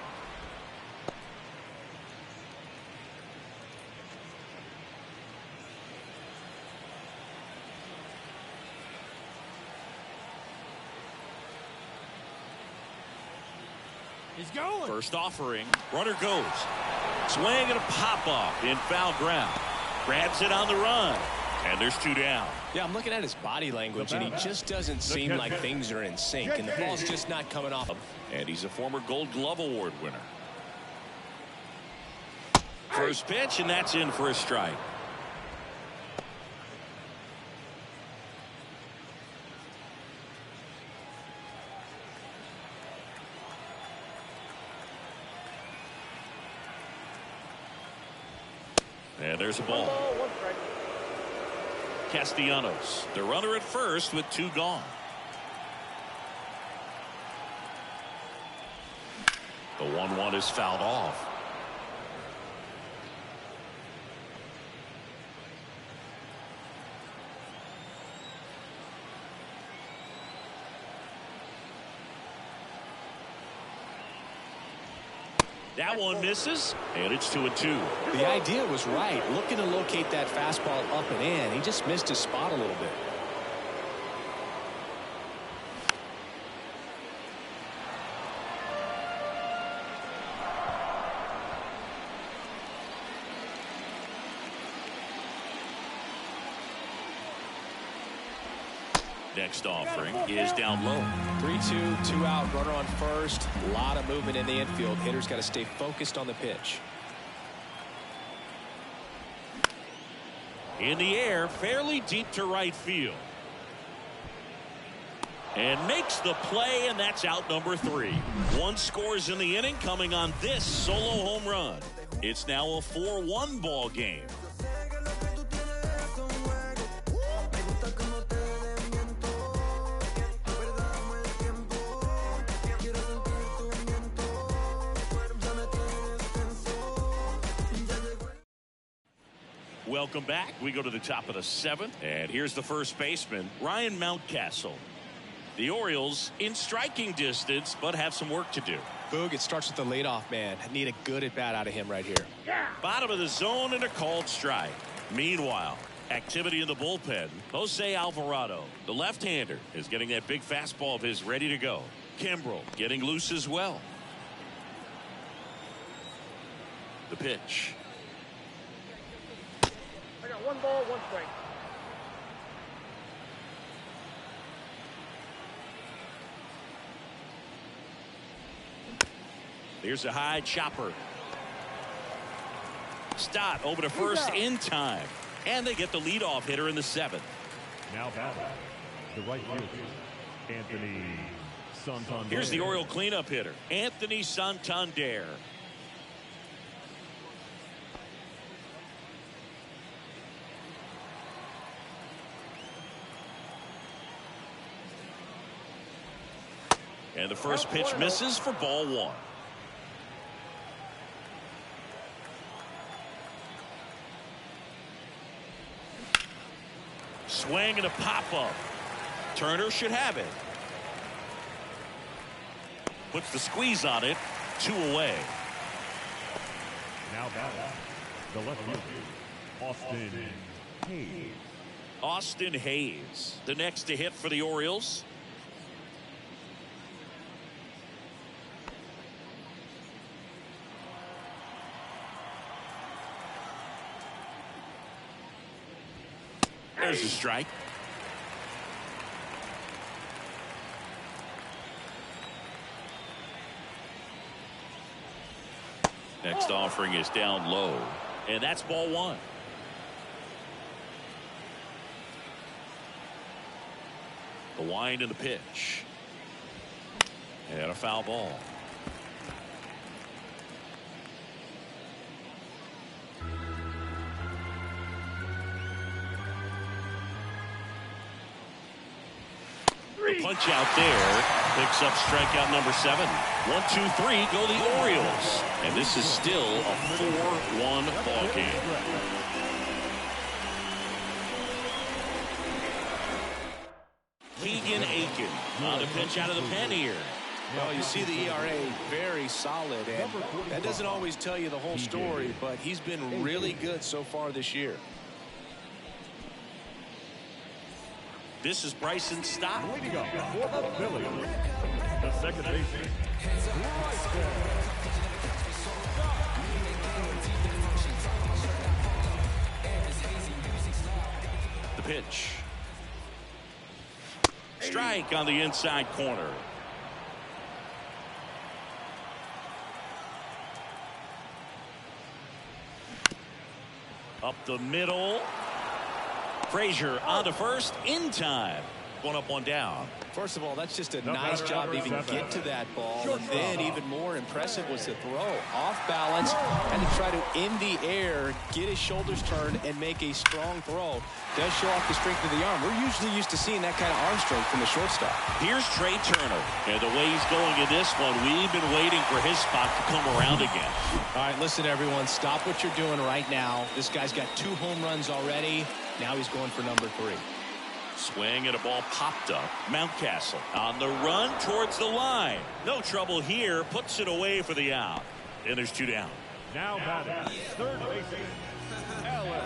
He's going. First offering. Runner goes. Swing and a pop up in foul ground. Grabs it on the run. And there's 2 down. Yeah, I'm looking at his body language, and he just doesn't seem like things are in sync, and the ball's just not coming off. And he's a former Gold Glove Award winner. First pitch, and that's in for a strike. And there's a ball. Castellanos, the runner at first with 2 gone. The 1-1 is fouled off. That one misses, and it's 2-2. The idea was right. Looking to locate that fastball up and in. He just missed his spot a little bit. Next offering is down low. 3-2, 2 out, runner on first. A lot of movement in the infield. Hitter's got to stay focused on the pitch. In the air, fairly deep to right field. And makes the play, and that's out number 3. 1 scores in the inning, coming on this solo home run. It's now a 4-1 ball game. Welcome back. We go to the top of the 7th, and here's the first baseman, Ryan Mountcastle. The Orioles in striking distance, but have some work to do. Boog, it starts with the leadoff man. Need a good at bat out of him right here. Bottom of the zone and a called strike. Meanwhile, activity in the bullpen. Jose Alvarado, the left-hander, is getting that big fastball of his ready to go. Kimbrel getting loose as well. The pitch. I got 1 ball, 1 strike. Here's a high chopper. Stott over to first in time. And they get the leadoff hitter in the 7th. Now batting, the right fielder, Anthony Santander. Here's the Oriole cleanup hitter, Anthony Santander. And the first pitch misses for ball one. Swing and a pop-up. Turner should have it. Puts the squeeze on it. 2 away. Now batting, the left fielder, Austin Hayes. Austin Hayes, the next to hit for the Orioles. There's a strike. Next offering is down low, and that's ball one. The wind and the pitch. And a foul ball. The punch out there picks up strikeout number 7. 1, 2, 3 go the Orioles, and this is still a 4-1 ball game. Keegan Aiken on the pitch out of the pen here. Well, you see the ERA very solid, and that doesn't always tell you the whole story, but he's been really good so far this year. This is Bryson Stott. Leading up for the Phillies, the second baseman. The pitch. Strike on the inside corner. Up the middle. Frazier on to first in time. 1 up, 1 down. First of all, that's just a nice job to even get to that ball. And then even more impressive was the throw. Off balance and to try to, in the air, get his shoulders turned and make a strong throw. Does show off the strength of the arm. We're usually used to seeing that kind of arm strength from the shortstop. Here's Trey Turner. And the way he's going in this one, we've been waiting for his spot to come around again. All right, listen, everyone. Stop what you're doing right now. This guy's got 2 home runs already. Now he's going for number 3. Swing and a ball popped up. Mountcastle on the run towards the line. No trouble here. Puts it away for the out. And there's 2 down. Now batting, third baseman, Alec.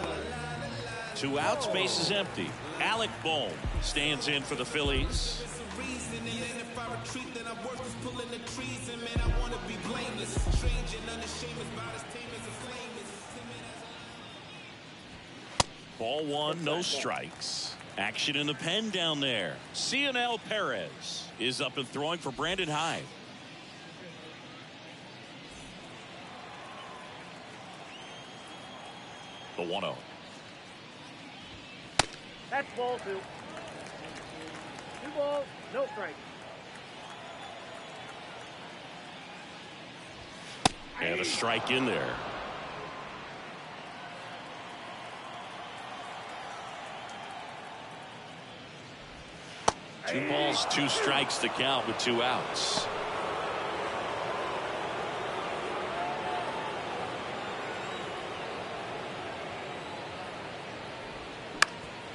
2 outs, base is empty. Alec Bohm stands in for the Phillies. Ball 1, no strikes. Action in the pen down there. Cionel Perez is up and throwing for Brandon Hyde. The 1-0. That's ball 2. 2 balls, no strike. And a strike in there. Two balls, 2 strikes to count with 2 outs.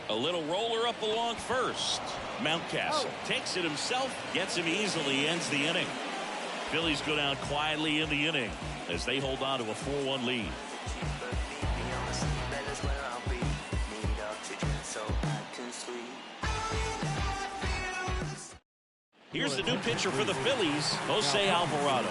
A little roller up along first. Mountcastle takes it himself, gets him easily, ends the inning. Phillies go down quietly in the inning as they hold on to a 4-1 lead. Here's the new pitcher for the Phillies, Jose Alvarado.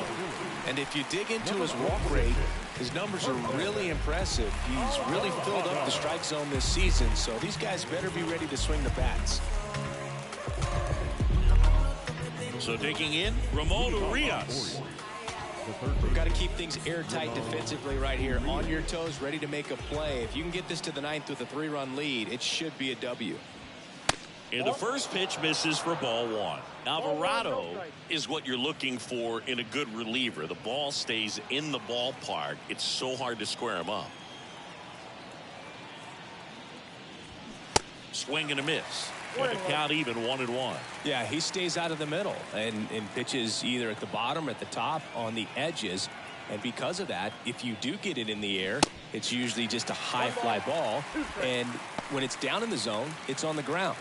And if you dig into his walk rate, his numbers are really impressive. He's really filled up the strike zone this season, so these guys better be ready to swing the bats. So digging in, Ramon Urias. We've got to keep things airtight defensively right here. On your toes, ready to make a play. If you can get this to the 9th with a 3-run lead, it should be a W. And the first pitch misses for ball one. Alvarado is what you're looking for in a good reliever. The ball stays in the ballpark. It's so hard to square him up. Swing and a miss. And the count even 1-1. Yeah, he stays out of the middle and pitches either at the bottom or at the top on the edges. And because of that, if you do get it in the air, it's usually just a high fly ball. And when it's down in the zone, it's on the ground.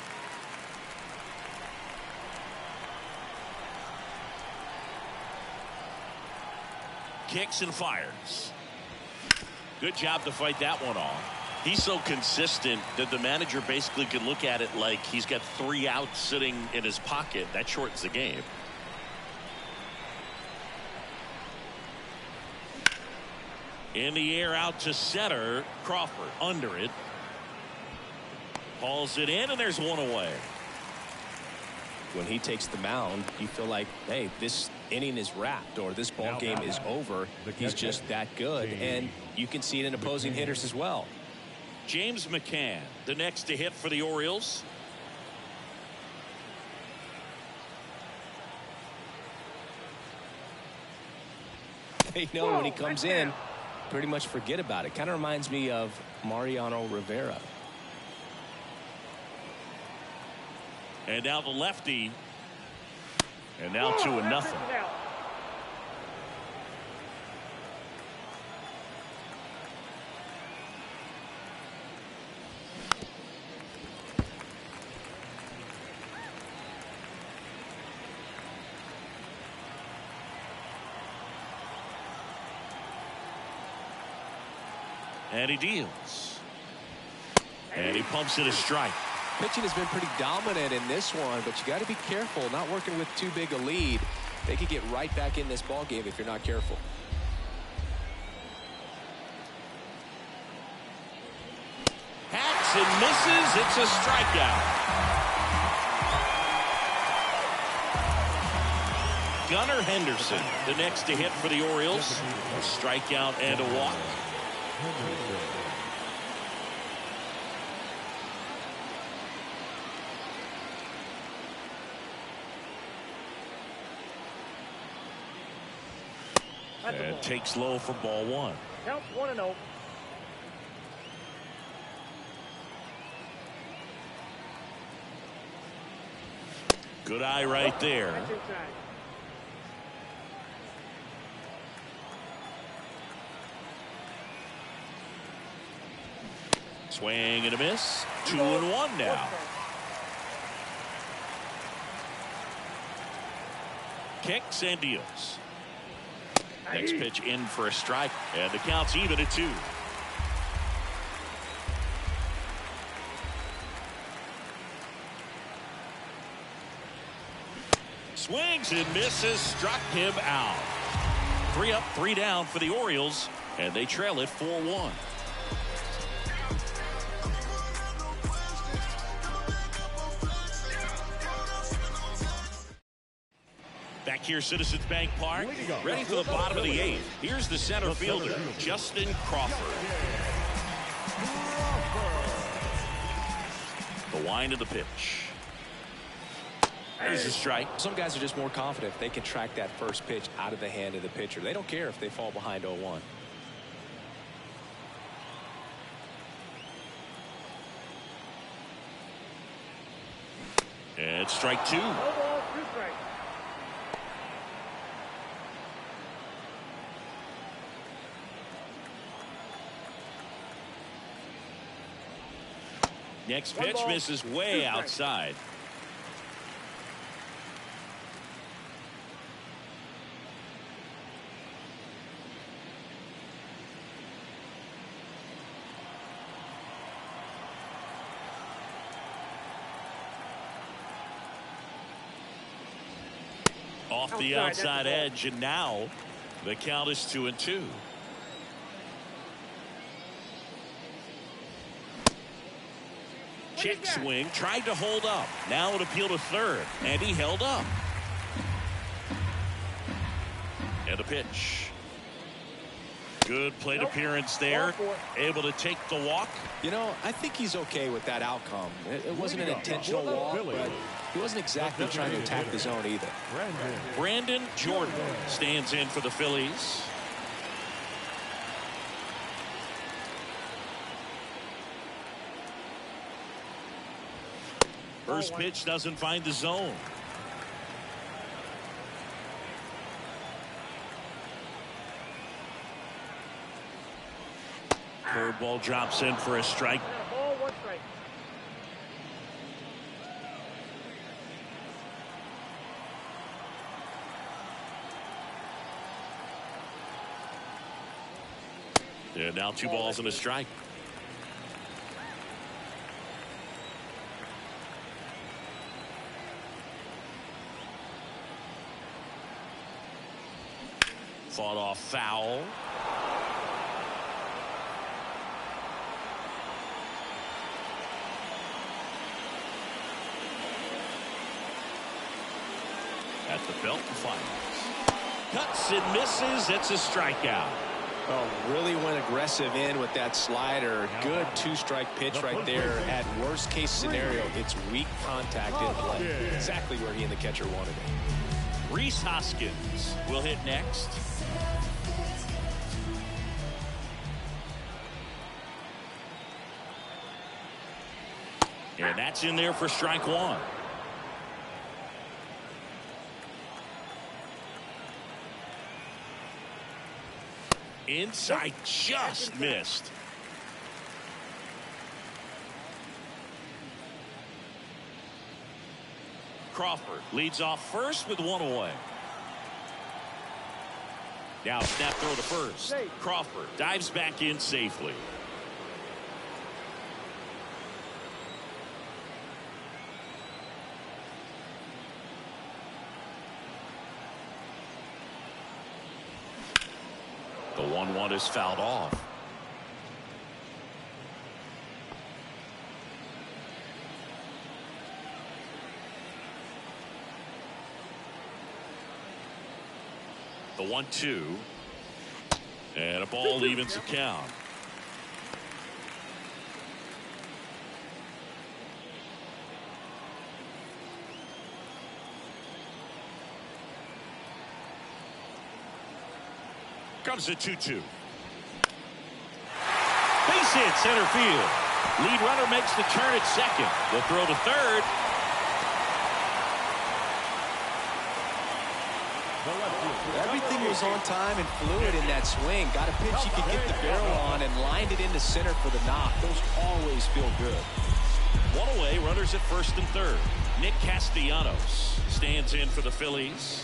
Kicks and fires. Good job to fight that one off. He's so consistent that the manager basically can look at it like he's got 3 outs sitting in his pocket. That shortens the game. In the air out to center. Crawford under it. Hauls it in, and there's one away. When he takes the mound, you feel like, hey, this inning is wrapped or this ball game is over. He's just that good. And you can see it in opposing hitters as well. James McCann, the next to hit for the Orioles. They know when he comes in, pretty much forget about it. Kind of reminds me of Mariano Rivera. And now the lefty. And now 2-0. And he deals. And he pumps it a strike. Pitching has been pretty dominant in this one, but you got to be careful. Not working with too big a lead. They could get right back in this ball game if you're not careful. Hacks and misses. It's a strikeout. Gunnar Henderson, the next to hit for the Orioles. A strikeout and a walk. And takes low for ball one. Count 1-0. Good eye right there. That's inside. Swing and a miss. 2-1 now. Kicks and deals. Next pitch in for a strike, and the count's even at 2. Swings and misses, struck him out. 3 up, 3 down for the Orioles, and they trail it 4-1. Back here, Citizens Bank Park, ready for the bottom of the 8th. Here's the center fielder, Justin Crawford. The wind of the pitch. There's a strike. Some guys are just more confident. They can track that first pitch out of the hand of the pitcher. They don't care if they fall behind 0-1. And strike 2. No ball, 2 strikes. Next pitch misses way outside. Off the outside edge, and now the count is 2-2. Check swing, tried to hold up. Now it appealed to third, and he held up. And a pitch. Good plate appearance there. Able to take the walk. You know, I think he's okay with that outcome. It wasn't an intentional walk, but he wasn't exactly trying to attack the zone either. Brandon Jordan stands in for the Phillies. First pitch doesn't find the zone. Curveball drops in for a strike. Ball, 1 strike. Yeah, now 2 balls and a strike. Fought off foul. At the belt and fires. Cuts and misses. It's a strikeout. Oh, really went aggressive in with that slider. Good 2-strike pitch right there. At worst case scenario, it's weak contact in play. Exactly where he and the catcher wanted it. Rhys Hoskins will hit next. And that's in there for strike 1. Inside, just missed. Crawford leads off first with 1 away. Now snap throw to first. Crawford dives back in safely. The 1-1 is fouled off. The 1-2. And a ball evens the count. Comes the 2-2. Base hit center field. Lead runner makes the turn at second. The throw to third. Everything was on time and fluid in that swing. Got a pitch he could get the barrel on and lined it into center for the knock. Those always feel good. 1 away, runners at first and third. Nick Castellanos stands in for the Phillies.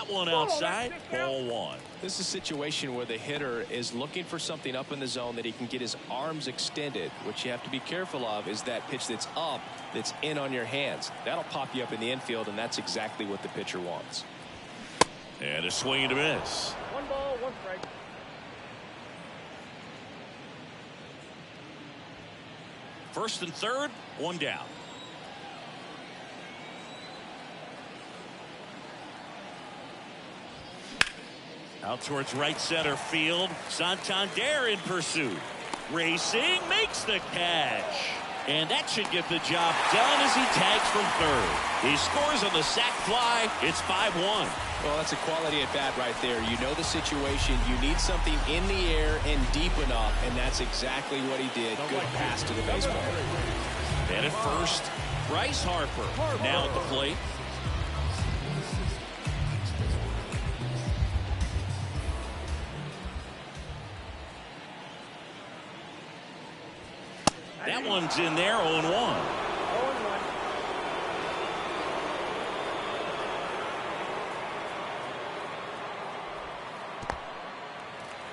One outside, ball 1. This is a situation where the hitter is looking for something up in the zone that he can get his arms extended. What you have to be careful of is that pitch that's up, that's in on your hands. That'll pop you up in the infield, and that's exactly what the pitcher wants. And a swing and a miss. 1 ball, 1 strike. First and third, 1 down. Out towards right center field. Santander in pursuit. Racing, makes the catch. And that should get the job done as he tags from third. He scores on the sac fly. It's 5-1. Well, that's a quality at bat right there. You know the situation. You need something in the air and deep enough, and that's exactly what he did. Good pass to the baseball. And at first, Bryce Harper now at the plate. That one's in there, 0-1. 0-1.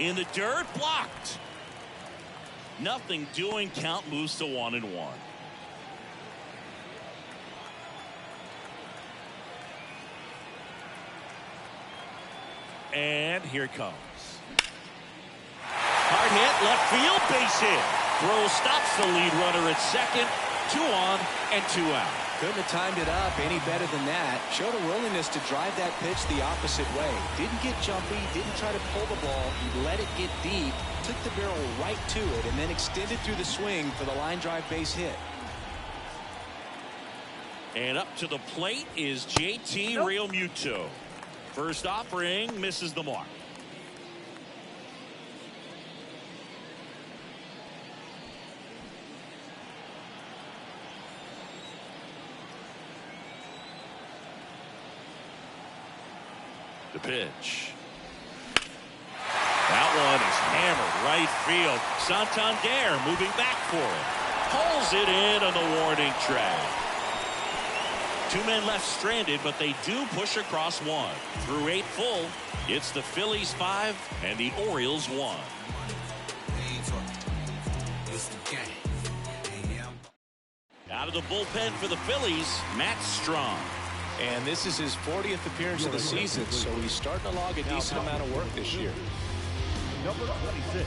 In the dirt, blocked. Nothing doing, count moves to 1-1. And here it comes. Hard hit, left field, base hit. Throw stops the lead runner at second. 2 on and 2 out. Couldn't have timed it up any better than that. Showed a willingness to drive that pitch the opposite way. Didn't get jumpy, didn't try to pull the ball. He let it get deep, took the barrel right to it, and then extended through the swing for the line drive base hit. And up to the plate is JT Realmuto. First offering misses the mark. The pitch. That one is hammered right field. Santander moving back for it. Pulls it in on the warning track. 2 men left stranded, but they do push across 1. Through 8 full, it's the Phillies 5 and the Orioles 1. Out of the bullpen for the Phillies, Matt Strong. And this is his 40th appearance of the season, so he's starting to log a decent amount of work this year. Number 26,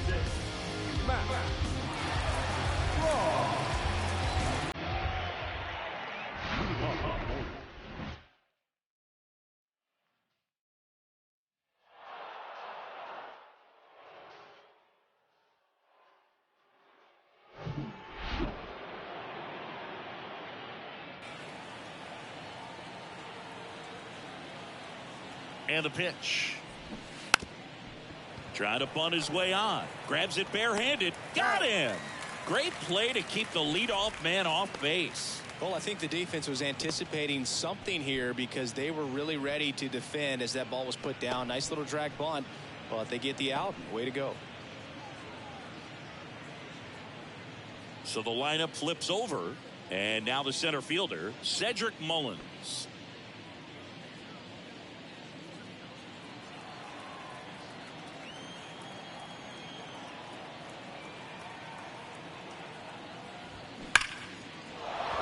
Matt Strong. And the pitch. Trying to bunt his way on. Grabs it barehanded. Got him. Great play to keep the leadoff man off base. Well, I think the defense was anticipating something here because they were really ready to defend as that ball was put down. Nice little drag bunt, but they get the out. Way to go. So the lineup flips over, and now the center fielder, Cedric Mullins.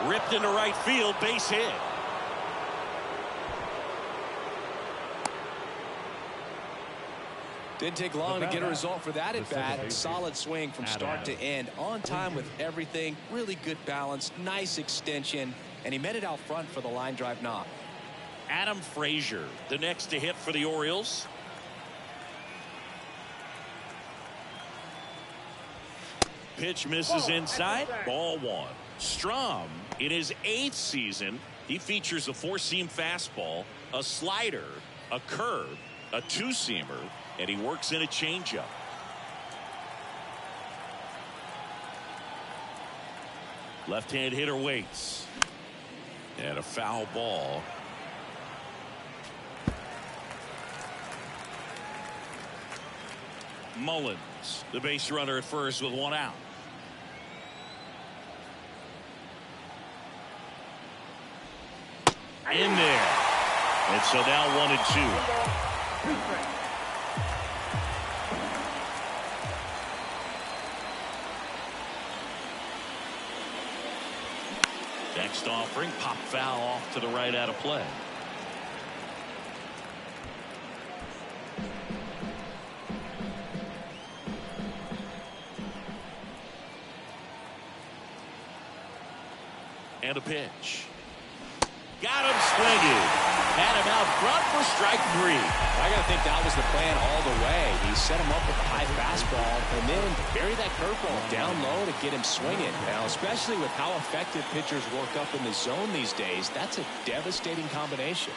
Ripped into right field, base hit. Didn't take long to get a result for that at bat. Solid swing from start to end. On time with everything. Really good balance. Nice extension. And he met it out front for the line drive knock. Adam Frazier, the next to hit for the Orioles. Pitch misses inside. Ball 1. Strom, in his 8th season, he features a 4-seam fastball, a slider, a curve, a 2-seamer, and he works in a changeup. Left-hand hitter waits. And a foul ball. Mullins, the base runner at first with 1 out. In there. And so now 1-2. Next offering, pop foul off to the right out of play. And a pitch. Got him swinging. Had him out front for strike 3. I got to think that was the plan all the way. He set him up with a high fastball and then bury that curveball down low to get him swinging. Now, especially with how effective pitchers work up in the zone these days, that's a devastating combination.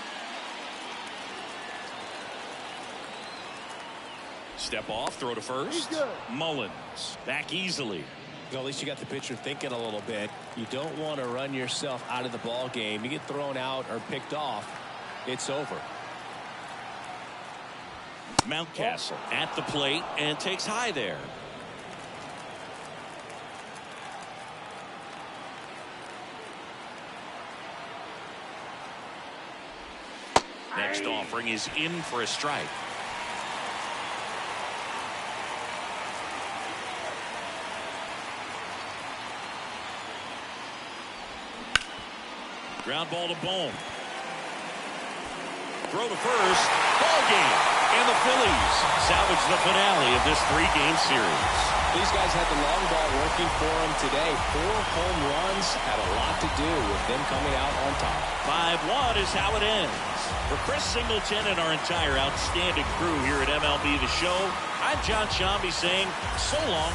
Step off, throw to first. Mullins back easily. Well, at least you got the pitcher thinking a little bit. You don't want to run yourself out of the ball game. You get thrown out or picked off, it's over. Mountcastle at the plate and takes high there. Next offering is in for a strike. Ground ball to Bohm. throw to first. Ball game. And the Phillies salvage the finale of this 3-game series. These guys had the long ball working for them today. 4 home runs had a lot to do with them coming out on top. 5-1 is how it ends. For Chris Singleton and our entire outstanding crew here at MLB The Show, I'm John Shambi saying so long.